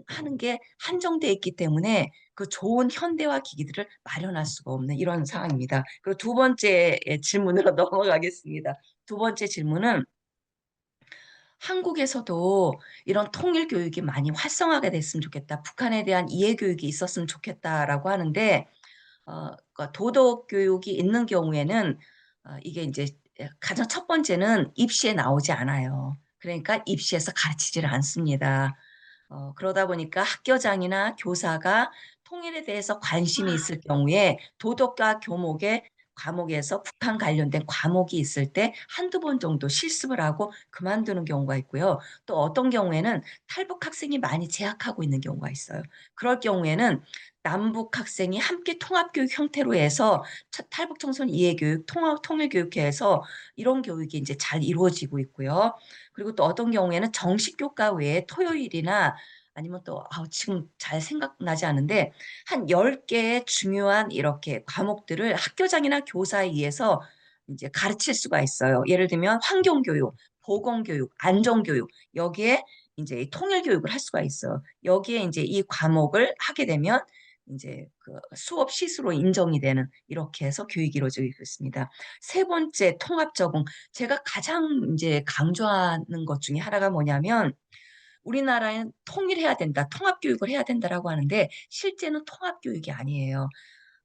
하는 게 한정돼 있기 때문에 그 좋은 현대화 기기들을 마련할 수가 없는 이런 상황입니다. 그리고 두 번째 질문으로 넘어가겠습니다. 두 번째 질문은 한국에서도 이런 통일 교육이 많이 활성화가 됐으면 좋겠다. 북한에 대한 이해 교육이 있었으면 좋겠다라고 하는데 그러니까 도덕 교육이 있는 경우에는 이게 이제 가장 첫 번째는 입시에 나오지 않아요. 그러니까 입시에서 가르치지를 않습니다. 그러다 보니까 학교장이나 교사가 통일에 대해서 관심이 있을 경우에 도덕과 교목의 과목에서 북한 관련된 과목이 있을 때 한두 번 정도 실습을 하고 그만두는 경우가 있고요. 또 어떤 경우에는 탈북 학생이 많이 재학하고 있는 경우가 있어요. 그럴 경우에는 남북 학생이 함께 통합교육 형태로 해서 탈북 청소년 이해교육, 통일교육회에서 이런 교육이 이제 잘 이루어지고 있고요. 그리고 또 어떤 경우에는 정식 교과 외에 토요일이나 아니면 또 지금 잘 생각나지 않은데 한 10개의 중요한 이렇게 과목들을 학교장이나 교사에 의해서 이제 가르칠 수가 있어요. 예를 들면 환경교육, 보건교육, 안전교육 여기에 이제 이 통일교육을 할 수가 있어요. 여기에 이제 이 과목을 하게 되면 이제 그 수업 시수로 인정이 되는 이렇게 해서 교육이 이루어지고 있습니다. 세 번째 통합 적응. 제가 가장 이제 강조하는 것 중에 하나가 뭐냐면 우리나라는 통일해야 된다, 통합교육을 해야 된다라고 하는데 실제는 통합교육이 아니에요.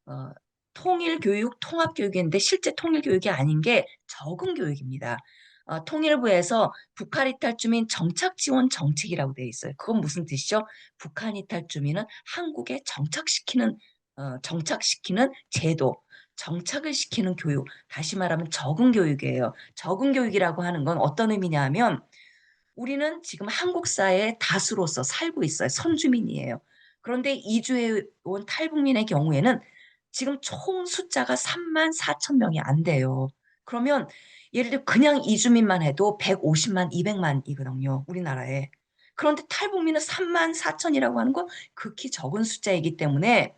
어, 통일교육, 통합교육인데 실제 통일교육이 아닌 게 적응교육입니다. 통일부에서 북한 이탈 주민 정착 지원 정책이라고 되어 있어요. 그건 무슨 뜻이죠? 북한 이탈 주민은 한국에 정착시키는 제도, 정착을 시키는 교육, 다시 말하면 적응교육이에요. 적응교육이라고 하는 건 어떤 의미냐면 우리는 지금 한국 사회의 다수로서 살고 있어요. 선주민이에요. 그런데 이주해 온 탈북민의 경우에는 지금 총 숫자가 3만 4천 명이 안 돼요. 그러면 예를 들어 그냥 이주민만 해도 150만, 200만이거든요. 우리나라에. 그런데 탈북민은 3만 4천이라고 하는 건 극히 적은 숫자이기 때문에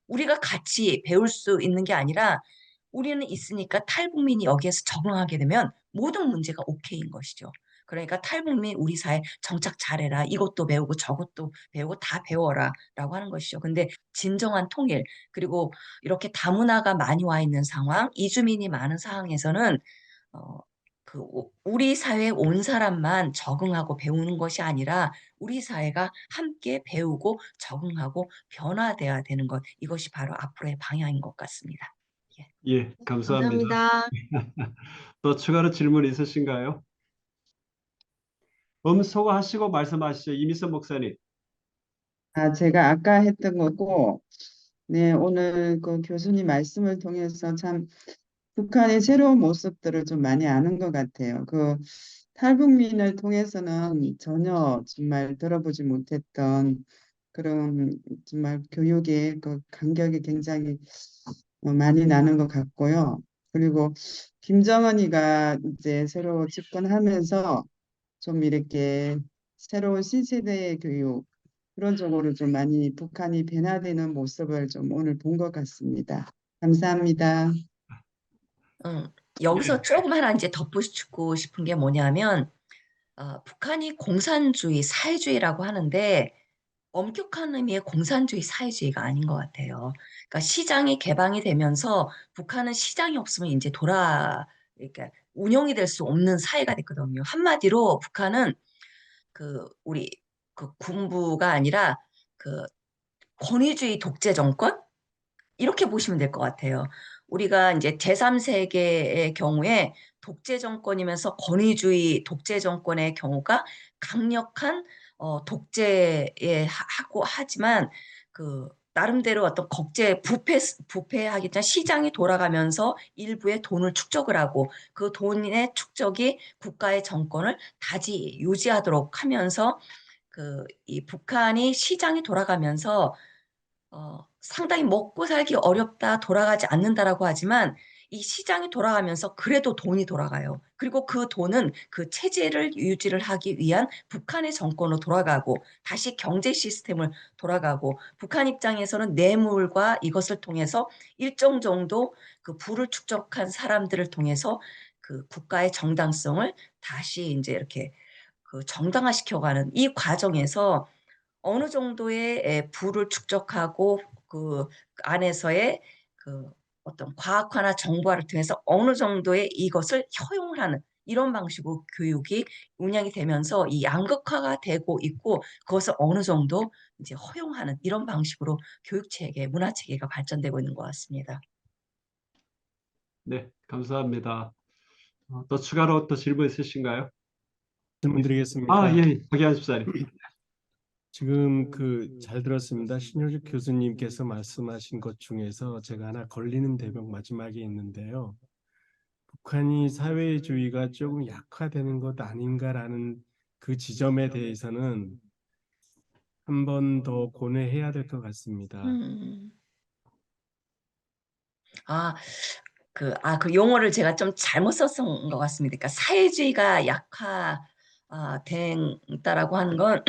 우리가 같이 배울 수 있는 게 아니라 우리는 있으니까 탈북민이 여기에서 적응하게 되면 모든 문제가 오케이인 것이죠. 그러니까 탈북민 우리 사회 정착 잘해라. 이것도 배우고 저것도 배우고 다 배워라. 라고 하는 것이죠. 근데 진정한 통일, 그리고 이렇게 다문화가 많이 와 있는 상황, 이주민이 많은 상황에서는, 어, 우리 사회에 온 사람만 적응하고 배우는 것이 아니라 우리 사회가 함께 배우고 적응하고 변화돼야 되는 것. 이것이 바로 앞으로의 방향인 것 같습니다. 예. 예, 감사합니다. 감사합니다. 또 추가로 질문 있으신가요? 소거하시고 말씀하시죠. 이미선 목사님. 제가 아까 했던 거고, 네, 오늘 그 교수님 말씀을 통해서 참 북한의 새로운 모습들을 좀 많이 아는 것 같아요. 그 탈북민을 통해서는 전혀 정말 들어보지 못했던 그런 정말 교육의 그 간격이 굉장히 많이 나는 것 같고요. 그리고 김정은이가 이제 새로 집권하면서 좀 이렇게 새로운 신세대의 교육 그런 쪽으로 좀 많이 북한이 변화되는 모습을 좀 오늘 본 것 같습니다. 감사합니다. 음, 예, 여기서 조금 하나 이제 덧붙이고 싶은 게 뭐냐면, 북한이 공산주의, 사회주의라고 하는데 엄격한 의미의 공산주의, 사회주의가 아닌 것 같아요. 그러니까 시장이 개방이 되면서 북한은 시장이 없으면 이제 그러니까 운영이 될 수 없는 사회가 됐거든요. 한마디로 북한은 우리 군부가 아니라 그 권위주의 독재 정권? 이렇게 보시면 될 것 같아요. 우리가 이제 제3세계의 경우에 독재 정권이면서 권위주의 독재 정권의 경우가 강력한 독재에 하고 하지만 나름대로 어떤 부패하기 전 시장이 돌아가면서 일부의 돈을 축적을 하고 그 돈의 축적이 국가의 정권을 다시 유지하도록 하면서 이 북한이 시장이 돌아가면서 상당히 먹고 살기 어렵다, 돌아가지 않는다라고 하지만 이 시장이 돌아가면서 그래도 돈이 돌아가요. 그리고 그 돈은 그 체제를 유지를 하기 위한 북한의 정권으로 돌아가고 다시 경제 시스템을 돌아가고 북한 입장에서는 뇌물과 이것을 통해서 일정 정도 그 부를 축적한 사람들을 통해서 그 국가의 정당성을 다시 이제 이렇게 정당화시켜가는 이 과정에서 어느 정도의 부를 축적하고 그 안에서의 그 어떤 과학화나 정보화를 통해서 어느 정도의 이것을 허용을 하는 이런 방식으로 교육이 운영이 되면서 이 양극화가 되고 있고 그것을 어느 정도 이제 허용하는 이런 방식으로 교육 체계, 문화 체계가 발전되고 있는 것 같습니다. 네, 감사합니다. 또 추가로 또 질문 있으신가요? 질문 아, 드리겠습니다. 예, 박희환 집사님. 지금 잘 들었습니다. 신효식 교수님께서 말씀하신 것 중에서 제가 하나 걸리는 대목 마지막에 있는데요. 북한이 사회주의가 조금 약화되는 것 아닌가라는 그 지점에 대해서는 한 번 더 고뇌해야 될 것 같습니다. 아, 그 용어를 제가 좀 잘못 썼던 것 같습니다. 그러니까 사회주의가 약화된다라고 하는 건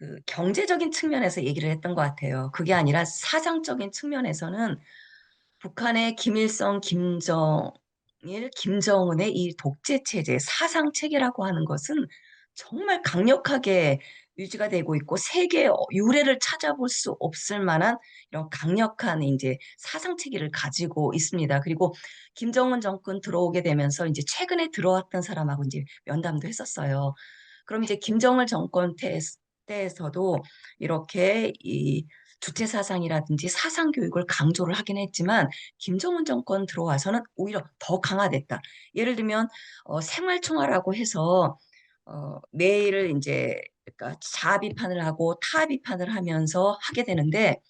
그 경제적인 측면에서 얘기를 했던 것 같아요. 그게 아니라 사상적인 측면에서는 북한의 김일성, 김정일, 김정은의 이 독재 체제, 사상 체계라고 하는 것은 정말 강력하게 유지가 되고 있고 세계 유례를 찾아볼 수 없을 만한 이런 강력한 이제 사상 체계를 가지고 있습니다. 그리고 김정은 정권 들어오게 되면서 이제 최근에 들어왔던 사람하고 이제 면담도 했었어요. 그럼 이제 김정일 정권 때에서도 이렇게 이 주체 사상이라든지 사상 교육을 강조를 하긴 했지만 김정은 정권 들어와서는 오히려 더 강화됐다. 예를 들면 생활총화라고 해서 매일 이제 그러니까 자아 비판을 하고 타아 비판을 하면서 하게 되는데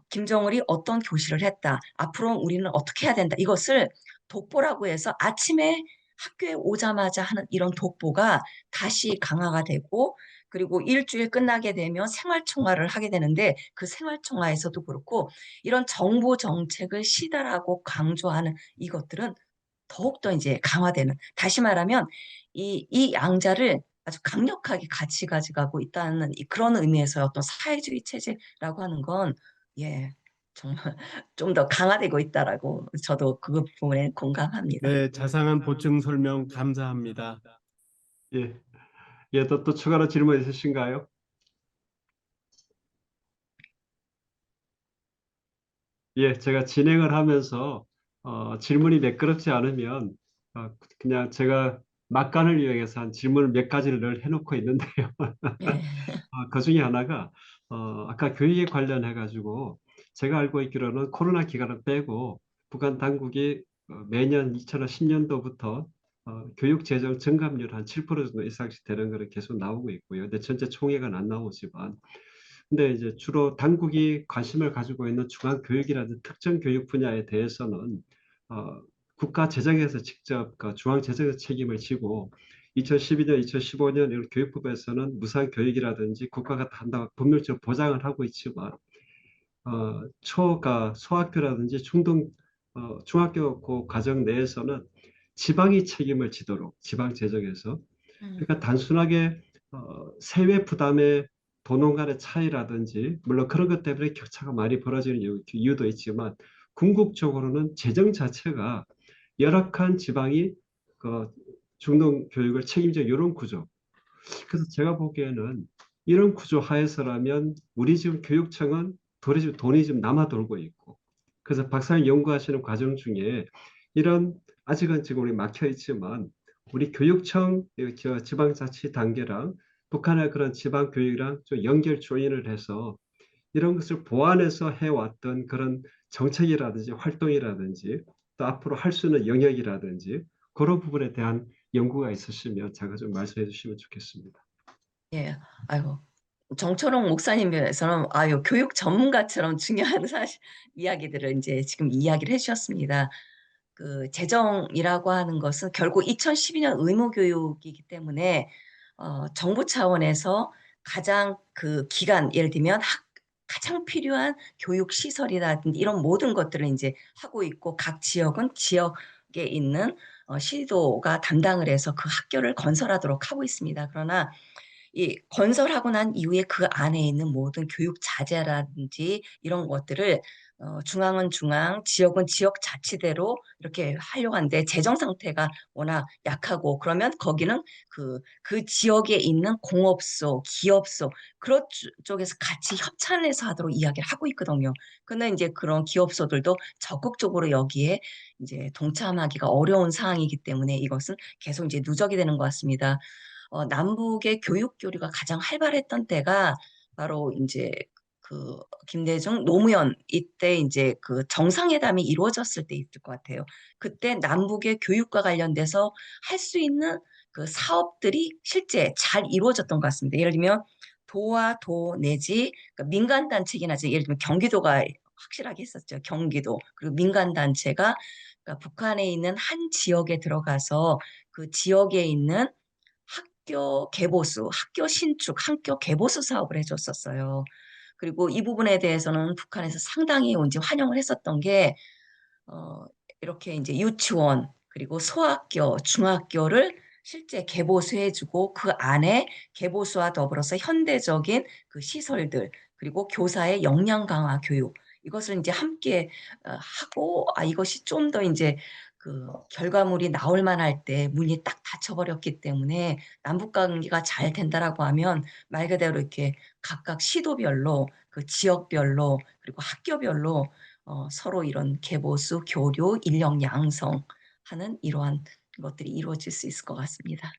김정일이 어떤 교실을 했다. 앞으로 우리는 어떻게 해야 된다. 이것을 독보라고 해서 아침에 학교에 오자마자 하는 이런 독보가 다시 강화가 되고 그리고 일주일 끝나게 되면 생활총화를 하게 되는데 그 생활총화에서도 그렇고 이런 정보 정책을 시달하고 강조하는 이것들은 더욱더 이제 강화되는 다시 말하면 이 양자를 아주 강력하게 같이 가져가고 있다는 그런 의미에서 어떤 사회주의 체제라고 하는 건 예, 정말 좀 더 강화되고 있다라고 저도 그 부분에 공감합니다. 네, 자상한 보충 설명 감사합니다. 예, 예, 또 추가로 질문 있으신가요? 예, 제가 진행을 하면서 질문이 매끄럽지 않으면 그냥 제가 막간을 이용해서 한 질문을 몇 가지를 늘 해놓고 있는데요. 예. 그 중에 하나가 아까 교육에 관련해 가지고 제가 알고 있기로는 코로나 기간을 빼고 북한 당국이 매년 2010년도부터 교육 재정 증감률 한 7% 정도 이상씩 되는 거를 계속 나오고 있고요. 근데 전체 총액은 안 나오지만 근데 이제 주로 당국이 관심을 가지고 있는 중앙교육이라든 특정 교육 분야에 대해서는 국가 재정에서 직접 그 중앙 재정에서 책임을 지고 2012년, 2015년 이런 교육부에서는 무상 교육이라든지 국가가 다 한다고 법률적으로 보장을 하고 있지만 초가 소학교라든지 중학교 그 과정 내에서는 지방이 책임을 지도록 지방 재정에서 그러니까 단순하게 세외 부담의 도농 간의 차이라든지 물론 그런 것 때문에 격차가 많이 벌어지는 이유도 있지만 궁극적으로는 재정 자체가 열악한 지방이 그 중등 교육을 책임져 이런 구조. 그래서 제가 보기에는 이런 구조 하에서라면 우리 지금 교육청은 돈이 좀 남아 돌고 있고 그래서 박사님 연구하시는 과정 중에 이런 아직은 지금 우리 막혀 있지만 우리 교육청 지방자치 단계랑 북한의 그런 지방 교육이랑 좀 연결 조인을 해서 이런 것을 보완해서 해왔던 그런 정책이라든지 활동이라든지 또 앞으로 할 수 있는 영역이라든지 그런 부분에 대한 연구가 있으시면 제가 좀 말씀해 주시면 좋겠습니다. 예, 아이고. 정철홍 목사님께서는 아유 교육 전문가처럼 중요한 사실 이야기들을 이제 지금 이야기를 해주셨습니다. 그 재정이라고 하는 것은 결국 2012년 의무교육이기 때문에 정부 차원에서 가장 그 기간 예를 들면 가장 필요한 교육 시설이라든지 이런 모든 것들을 이제 하고 있고 각 지역은 지역에 있는 시도가 담당을 해서 그 학교를 건설하도록 하고 있습니다. 그러나 이 건설하고 난 이후에 그 안에 있는 모든 교육 자재라든지 이런 것들을 중앙은 중앙, 지역은 지역 자치대로 이렇게 하려고 하는데 재정 상태가 워낙 약하고 그러면 거기는 그 지역에 있는 공업소, 기업소 그런 쪽에서 같이 협찬해서 하도록 이야기를 하고 있거든요. 근데 이제 그런 기업소들도 적극적으로 여기에 이제 동참하기가 어려운 상황이기 때문에 이것은 계속 이제 누적이 되는 것 같습니다. 남북의 교육 교류가 가장 활발했던 때가 바로 이제 그 김대중 노무현 이때 이제 그 정상회담이 이루어졌을 때 있을 것 같아요. 그때 남북의 교육과 관련돼서 할 수 있는 그 사업들이 실제 잘 이루어졌던 것 같습니다. 예를 들면 도와 도 내지 그러니까 민간 단체긴 하죠. 예를 들면 경기도가 확실하게 했었죠. 경기도 그리고 민간 단체가 그러니까 북한에 있는 한 지역에 들어가서 그 지역에 있는 학교 개보수, 학교 신축, 학교 개보수 사업을 해줬었어요. 그리고 이 부분에 대해서는 북한에서 상당히 이제 환영을 했었던 게 어, 이렇게 이제 유치원 그리고 소학교, 중학교를 실제 개보수해주고 그 안에 개보수와 더불어서 현대적인 그 시설들 그리고 교사의 역량 강화 교육 이것을 이제 함께 하고 이것이 좀 더 이제 그 결과물이 나올 만할 때 문이 딱 닫혀버렸기 때문에 남북 관계가 잘 된다라고 하면 말 그대로 이렇게 각각 시도별로 그 지역별로 그리고 학교별로 서로 이런 개보수, 교류, 인력 양성하는 이러한 것들이 이루어질 수 있을 것 같습니다.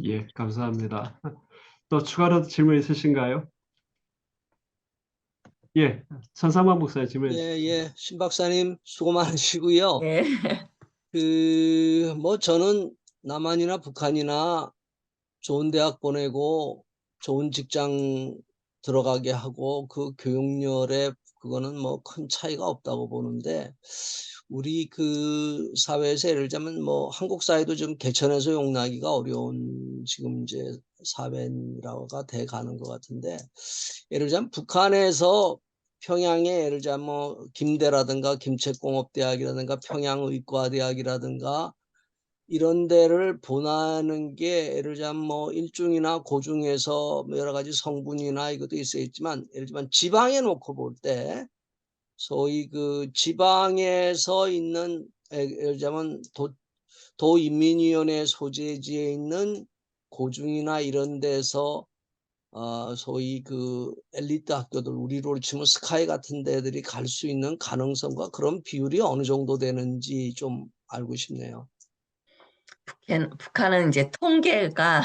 예, 감사합니다. 또 추가로 질문 있으신가요? 예, 천상만 목사님 질문. 예, 신 박사님 수고 많으시고요. 네. 뭐 저는 남한이나 북한이나 좋은 대학 보내고 좋은 직장 들어가게 하고 그 교육열에 그거는 뭐 큰 차이가 없다고 보는데 우리 그 사회에서 예를 들자면 뭐 한국 사회도 좀 개천에서 용나기가 어려운 지금 이제 사회라고가 돼 가는 것 같은데 예를 들자면 북한에서 평양에 예를 들자면 뭐 김대라든가 김책공업대학이라든가 평양의과대학이라든가 이런 데를 보내는 게 예를 들자면 뭐 일중이나 고중에서 뭐 여러 가지 성분이나 이것도 있어야겠지만 예를 들면 지방에 놓고 볼 때 소위 그 지방에서 있는 예를 들자면 도인민위원회 소재지에 있는 고중이나 이런 데서 소위 그 엘리트 학교들 우리로 치면 스카이 같은 데들이 갈 수 있는 가능성과 그런 비율이 어느 정도 되는지 좀 알고 싶네요. 북한은 이제 통계가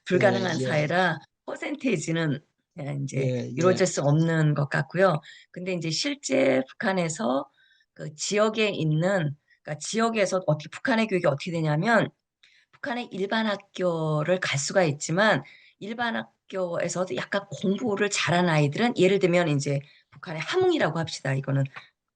불가능한 예, 사회라 퍼센테이지는 이제 예, 이루어질 수 없는 것 같고요. 근데 이제 실제 북한에서 그 지역에 있는 그러니까 지역에서 어떻게 북한의 교육이 어떻게 되냐면 북한의 일반 학교를 갈 수가 있지만 일반 학교에서도 약간 공부를 잘하는 아이들은 예를 들면 이제 북한의 함흥이라고 합시다. 이거는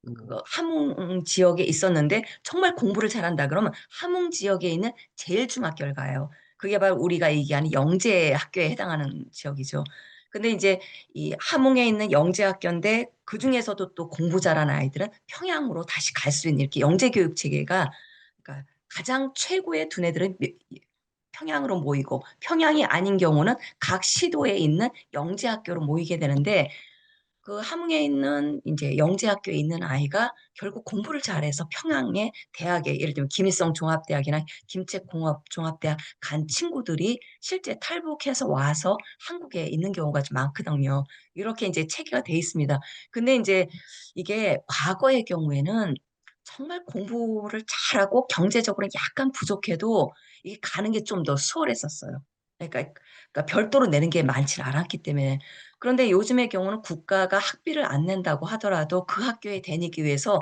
그 함흥 지역에 있었는데 정말 공부를 잘한다 그러면 함흥 지역에 있는 제일중학교를 가요. 그게 바로 우리가 얘기하는 영재 학교에 해당하는 지역이죠. 근데 이제 이 함흥에 있는 영재 학교인데 그 중에서도 또 공부 잘하는 아이들은 평양으로 다시 갈 수 있는 이렇게 영재 교육 체계가 그러니까 가장 최고의 두뇌들은 평양으로 모이고 평양이 아닌 경우는 각 시도에 있는 영재 학교로 모이게 되는데 그 함흥에 있는 이제 영재학교에 있는 아이가 결국 공부를 잘해서 평양의 대학에 예를 들면 김일성 종합대학이나 김책공업 종합대학 간 친구들이 실제 탈북해서 와서 한국에 있는 경우가 좀 많거든요. 이렇게 이제 체계가 돼 있습니다. 근데 이제 이게 과거의 경우에는 정말 공부를 잘하고 경제적으로 약간 부족해도 이게 가는 게 좀 더 수월했었어요. 그러니까 별도로 내는 게 많지는 않았기 때문에 그런데 요즘의 경우는 국가가 학비를 안 낸다고 하더라도 그 학교에 다니기 위해서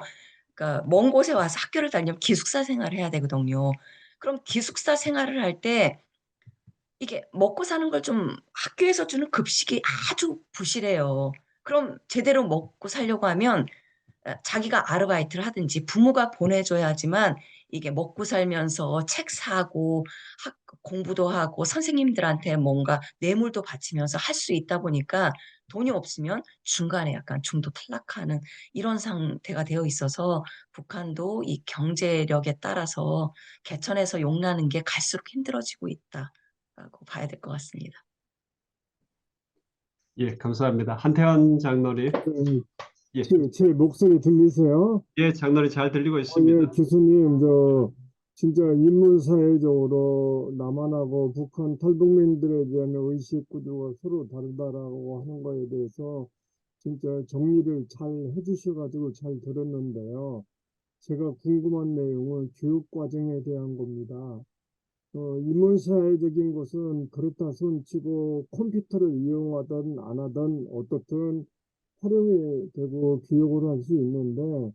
그러니까 먼 곳에 와서 학교를 다니면 기숙사 생활을 해야 되거든요. 그럼 기숙사 생활을 할 때 이게 먹고 사는 걸 좀 학교에서 주는 급식이 아주 부실해요. 그럼 제대로 먹고 살려고 하면 자기가 아르바이트를 하든지 부모가 보내줘야지만 이게 먹고 살면서 책 사고 공부도 하고 선생님들한테 뭔가 뇌물도 바치면서 할 수 있다 보니까 돈이 없으면 중간에 약간 중도 탈락하는 이런 상태가 되어 있어서 북한도 이 경제력에 따라서 개천에서 용나는 게 갈수록 힘들어지고 있다라고 봐야 될 것 같습니다. 예, 감사합니다. 한태환 장로님. 예, 제 목소리 들리세요? 예, 장로님 잘 들리고 예, 있습니다. 교수님, 진짜 인문사회적으로 남한하고 북한 탈북민들에 대한 의식 구조가 서로 다르다라고 하는 거에 대해서 진짜 정리를 잘 해주셔가지고 잘 들었는데요. 제가 궁금한 내용은 교육 과정에 대한 겁니다. 인문사회적인 것은 그렇다 손치고 컴퓨터를 이용하든 안 하든 어떻든 활용이 되고 교육을 할 수 있는데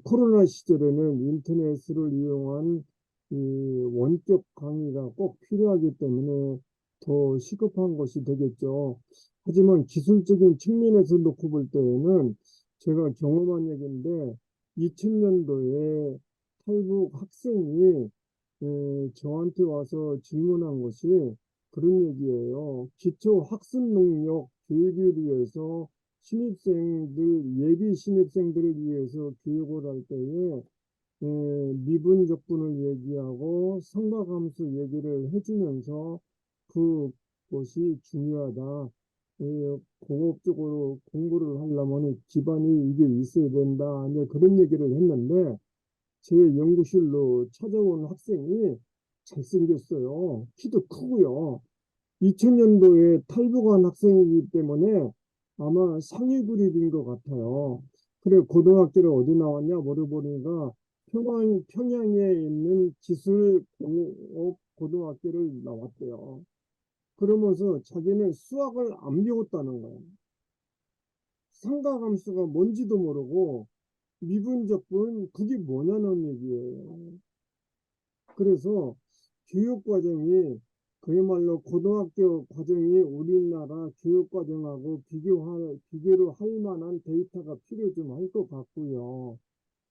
코로나 시절에는 인터넷을 이용한 이 원격 강의가 꼭 필요하기 때문에 더 시급한 것이 되겠죠. 하지만 기술적인 측면에서 놓고 볼 때에는 제가 경험한 얘기인데 2000년도에 탈북 학생이 저한테 와서 질문한 것이 그런 얘기예요. 기초 학습 능력 교육을 위해서 예비 신입생들을 위해서 교육을 할 때에 미분적분을 얘기하고 성과함수 얘기를 해주면서 그것이 중요하다. 공업적으로 공부를 하려면 기반이 이게 있어야 된다. 이제 그런 얘기를 했는데 제 연구실로 찾아온 학생이 잘생겼어요. 키도 크고요. 2000년도에 탈북한 학생이기 때문에 아마 상위 그룹인 것 같아요. 그래, 고등학교를 어디 나왔냐 물어보니까 평양에 있는 기술공업 고등학교를 나왔대요. 그러면서 자기는 수학을 안 배웠다는 거예요. 삼각함수가 뭔지도 모르고 미분적분 그게 뭐냐는 얘기예요. 그래서 교육 과정이 그야말로 고등학교 과정이 우리나라 교육 과정하고 비교를 할 만한 데이터가 필요 좀 할 것 같고요.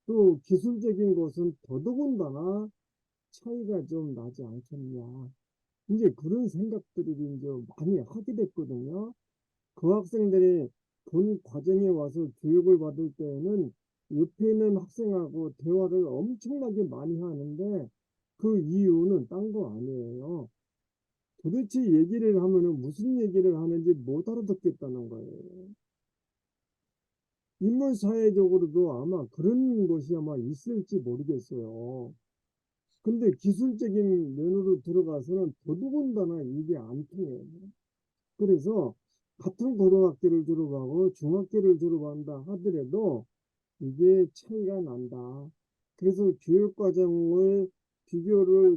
또 기술적인 것은 더더군다나 차이가 좀 나지 않겠냐. 이제 그런 생각들을 이제 많이 하게 됐거든요. 그 학생들이 본 과정에 와서 교육을 받을 때에는 옆에 있는 학생하고 대화를 엄청나게 많이 하는데 그 이유는 딴 거 아니에요. 도대체 얘기를 하면은 무슨 얘기를 하는지 못 알아듣겠다는 거예요. 인문 사회적으로도 아마 그런 것이 아마 있을지 모르겠어요. 근데 기술적인 면으로 들어가서는 더더군다나 이게 안 통해요. 그래서 같은 고등학교를 졸업하고 중학교를 졸업한다 하더라도 이게 차이가 난다. 그래서 교육과정을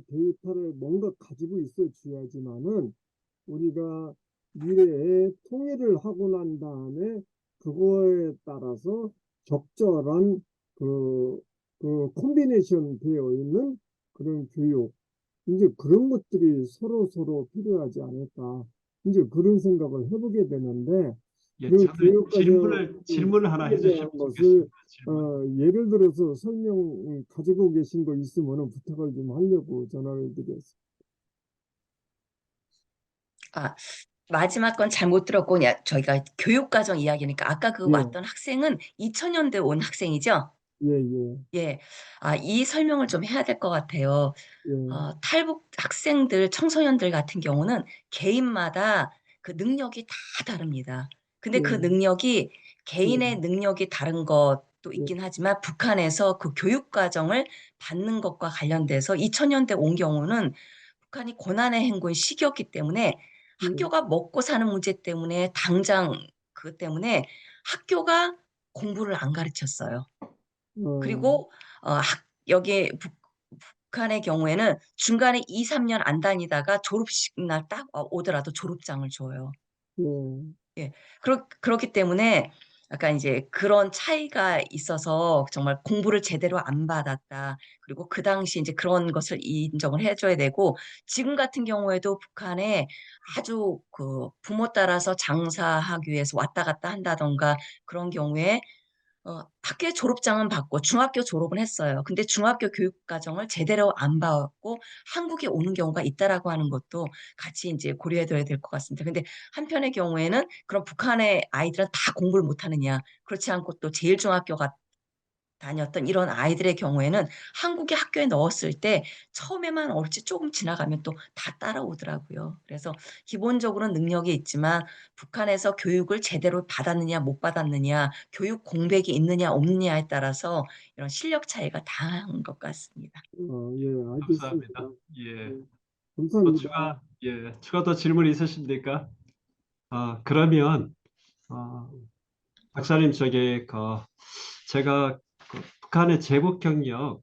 데이터를 뭔가 가지고 있어 줘야지만은 우리가 미래에 통일을 하고 난 다음에 그거에 따라서 적절한 콤비네이션 되어 있는 그런 교육. 이제 그런 것들이 서로 필요하지 않을까. 이제 그런 생각을 해보게 되는데, 예, 그 저는 교육과정 질문을 하나 대한 해주시면 것을 좋겠습니다. 질문. 예를 들어서 설명 가지고 계신 거 있으면 부탁을 좀 하려고 전화를 드렸습니다. 아, 마지막 건 잘못 들었고 그냥 저희가 교육과정 이야기니까 아까 그 예, 왔던 학생은 2000년대 온 학생이죠? 예, 예, 예. 이 설명을 좀 해야 될 것 같아요. 예, 탈북 학생들, 청소년들 같은 경우는 개인마다 그 능력이 다 다릅니다. 근데 그 예, 능력이 개인의 예, 능력이 다른 것도 예, 있긴 하지만 북한에서 그 교육 과정을 받는 것과 관련돼서 2000년대 온 경우는 북한이 고난의 행군 시기였기 때문에 예, 학교가 먹고 사는 문제 때문에 당장 그것 때문에 학교가 공부를 안 가르쳤어요. 어, 그리고 여기 북한의 경우에는 중간에 2, 3년 안 다니다가 졸업식 날 딱 오더라도 졸업장을 줘요. 예, 예. 그렇기 때문에 약간 이제 그런 차이가 있어서 정말 공부를 제대로 안 받았다. 그리고 그 당시 이제 그런 것을 인정을 해줘야 되고 지금 같은 경우에도 북한에 아주 그 부모 따라서 장사하기 위해서 왔다 갔다 한다던가 그런 경우에 학교 졸업장은 받고 중학교 졸업은 했어요. 근데 중학교 교육 과정을 제대로 안 받고 한국에 오는 경우가 있다라고 하는 것도 같이 이제 고려해 둬야 될 것 같습니다. 근데 한편의 경우에는 그럼 북한의 아이들은 다 공부를 못 하느냐? 그렇지 않고 또 제일중학교가 다녔던 이런 아이들의 경우에는 한국의 학교에 넣었을 때 처음에만 옳지 조금 지나가면 또 다 따라오더라고요. 그래서 기본적으로는 능력이 있지만 북한에서 교육을 제대로 받았느냐 못 받았느냐, 교육 공백이 있느냐 없느냐에 따라서 이런 실력 차이가 다한 것 같습니다. 예, 알겠습니다. 감사합니다. 예. 또 감사합니다. 추가 더 질문 있으십니까? 그러면 어, 박사님 제가 북한의 제국 경력,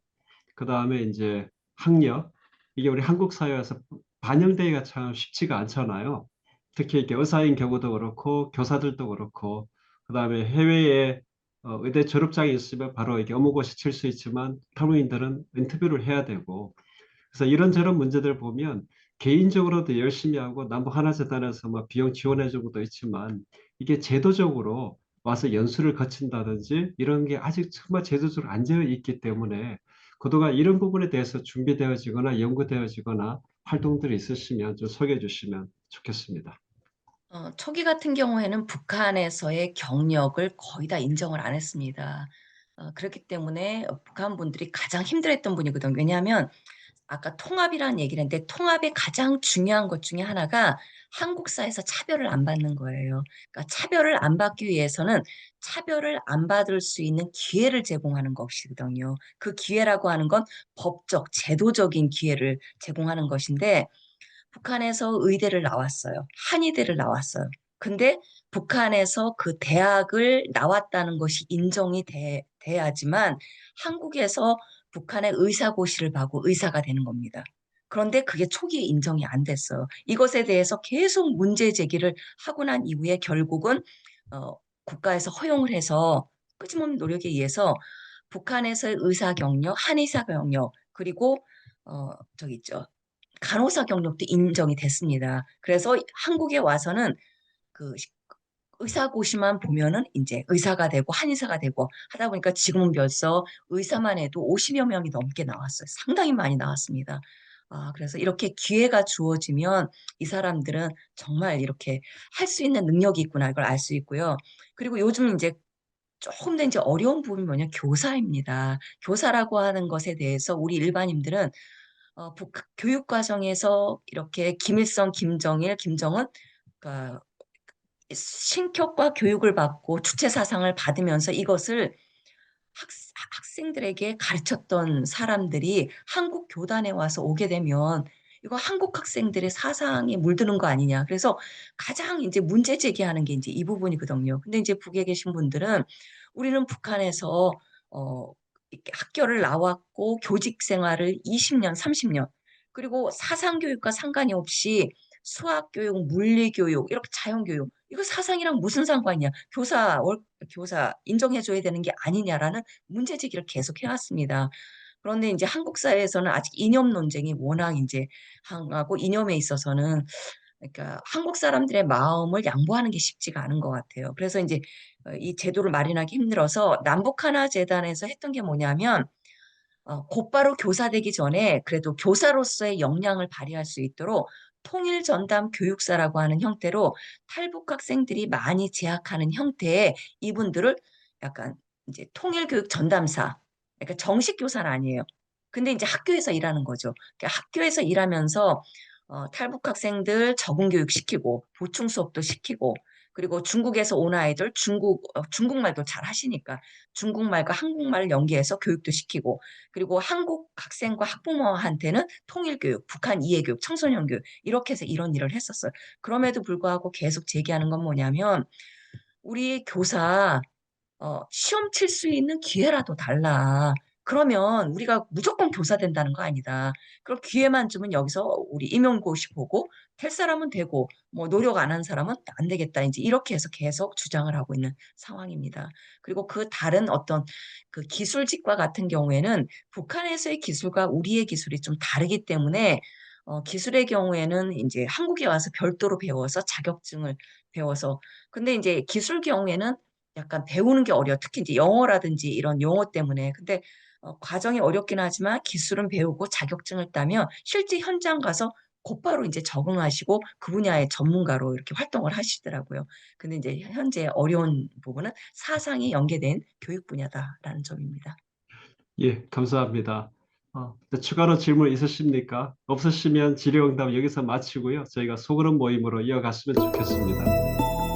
그 다음에 이제 학력, 이게 우리 한국 사회에서 반영되기가 참 쉽지가 않잖아요. 특히 이렇게 의사인 경우도 그렇고 교사들도 그렇고, 그 다음에 해외에 의대 졸업장이 있으면 바로 이렇게 어묵고시 칠 수 있지만 탈북민들은 인터뷰를 해야 되고, 그래서 이런저런 문제들 보면 개인적으로도 열심히 하고 남북 하나재단에서 뭐 비용 지원해주고도 있지만 이게 제도적으로 와서 연수를 거친다든지 이런 게 아직 정말 제도적으로 안 되어 있기 때문에 그동안 이런 부분에 대해서 준비되어지거나 연구되어지거나 활동들이 있으시면 좀 소개해 주시면 좋겠습니다. 초기 같은 경우에는 북한에서의 경력을 거의 다 인정을 안 했습니다. 그렇기 때문에 북한 분들이 가장 힘들었던 분이거든요. 왜냐하면 아까 통합이라는 얘기를 했는데 통합의 가장 중요한 것 중에 하나가 한국사에서 차별을 안 받는 거예요. 그러니까 차별을 안 받기 위해서는 차별을 안 받을 수 있는 기회를 제공하는 것이거든요. 그 기회라고 하는 건 법적, 제도적인 기회를 제공하는 것인데 북한에서 의대를 나왔어요. 한의대를 나왔어요. 근데 북한에서 그 대학을 나왔다는 것이 인정이 돼야지만 한국에서 북한의 의사고시를 받고 의사가 되는 겁니다. 그런데 그게 초기에 인정이 안 됐어요. 이것에 대해서 계속 문제 제기를 하고 난 이후에 결국은 어, 국가에서 허용을 해서 끊임없는 노력에 의해서 북한에서의 의사 경력, 한의사 경력, 그리고 저기 있죠. 간호사 경력도 인정이 됐습니다. 그래서 한국에 와서는 그 의사고시만 보면은 이제 의사가 되고 한의사가 되고 하다 보니까 지금은 벌써 의사만 해도 50여 명이 넘게 나왔어요. 상당히 많이 나왔습니다. 그래서 이렇게 기회가 주어지면 이 사람들은 정말 이렇게 할 수 있는 능력이 있구나 이걸 알 수 있고요. 그리고 요즘 이제 조금 더 이제 어려운 부분이 뭐냐 교사입니다. 교사라고 하는 것에 대해서 우리 일반인들은 교육 과정에서 이렇게 김일성, 김정일, 김정은 그러니까 신격과 교육을 받고 주체 사상을 받으면서 이것을 학생들에게 가르쳤던 사람들이 한국 교단에 와서 오게 되면 이거 한국 학생들의 사상에 물드는 거 아니냐. 그래서 가장 이제 문제 제기하는 게 이제 이 부분이거든요. 근데 이제 북에 계신 분들은 우리는 북한에서 이렇게 학교를 나왔고 교직 생활을 20년, 30년 그리고 사상 교육과 상관이 없이 수학 교육, 물리 교육, 이렇게 자연 교육 이거 사상이랑 무슨 상관이냐? 교사 인정해줘야 되는 게 아니냐라는 문제 제기를 계속 해왔습니다. 그런데 이제 한국 사회에서는 아직 이념 논쟁이 워낙 이제 하고 이념에 있어서는 그러니까 한국 사람들의 마음을 양보하는 게 쉽지가 않은 것 같아요. 그래서 이제 이 제도를 마련하기 힘들어서 남북하나재단에서 했던 게 뭐냐면 곧바로 교사 되기 전에 그래도 교사로서의 역량을 발휘할 수 있도록 통일 전담 교육사라고 하는 형태로 탈북 학생들이 많이 재학하는 형태의 이분들을 약간 이제 통일 교육 전담사, 그러니까 정식 교사는 아니에요. 근데 이제 학교에서 일하는 거죠. 그러니까 학교에서 일하면서 탈북 학생들 적응 교육 시키고 보충 수업도 시키고 그리고 중국에서 온 아이들 중국말도 잘 하시니까 중국말과 한국말을 연계해서 교육도 시키고 그리고 한국 학생과 학부모한테는 통일교육, 북한 이해교육, 청소년 교육 이렇게 해서 이런 일을 했었어요. 그럼에도 불구하고 계속 제기하는 건 뭐냐면 우리 교사 시험 칠 수 있는 기회라도 달라. 그러면 우리가 무조건 교사 된다는 거 아니다. 그럼 기회만 주면 여기서 우리 임용고시 보고 될 사람은 되고 뭐 노력 안 한 사람은 안 되겠다. 이제 이렇게 해서 계속 주장을 하고 있는 상황입니다. 그리고 그 다른 어떤 그 기술직과 같은 경우에는 북한에서의 기술과 우리의 기술이 좀 다르기 때문에 기술의 경우에는 이제 한국에 와서 별도로 배워서 자격증을 배워서 근데 이제 기술 경우에는 약간 배우는 게 어려워. 특히 이제 영어라든지 이런 용어 때문에. 근데 과정이 어렵긴 하지만 기술은 배우고 자격증을 따면 실제 현장 가서 곧바로 이제 적응하시고 그 분야의 전문가로 이렇게 활동을 하시더라고요. 근데 이제 현재 어려운 부분은 사상이 연계된 교육 분야다라는 점입니다. 예, 감사합니다. 추가로 질문 있으십니까? 없으시면 질의응답 여기서 마치고요. 저희가 소그룹 모임으로 이어갔으면 좋겠습니다.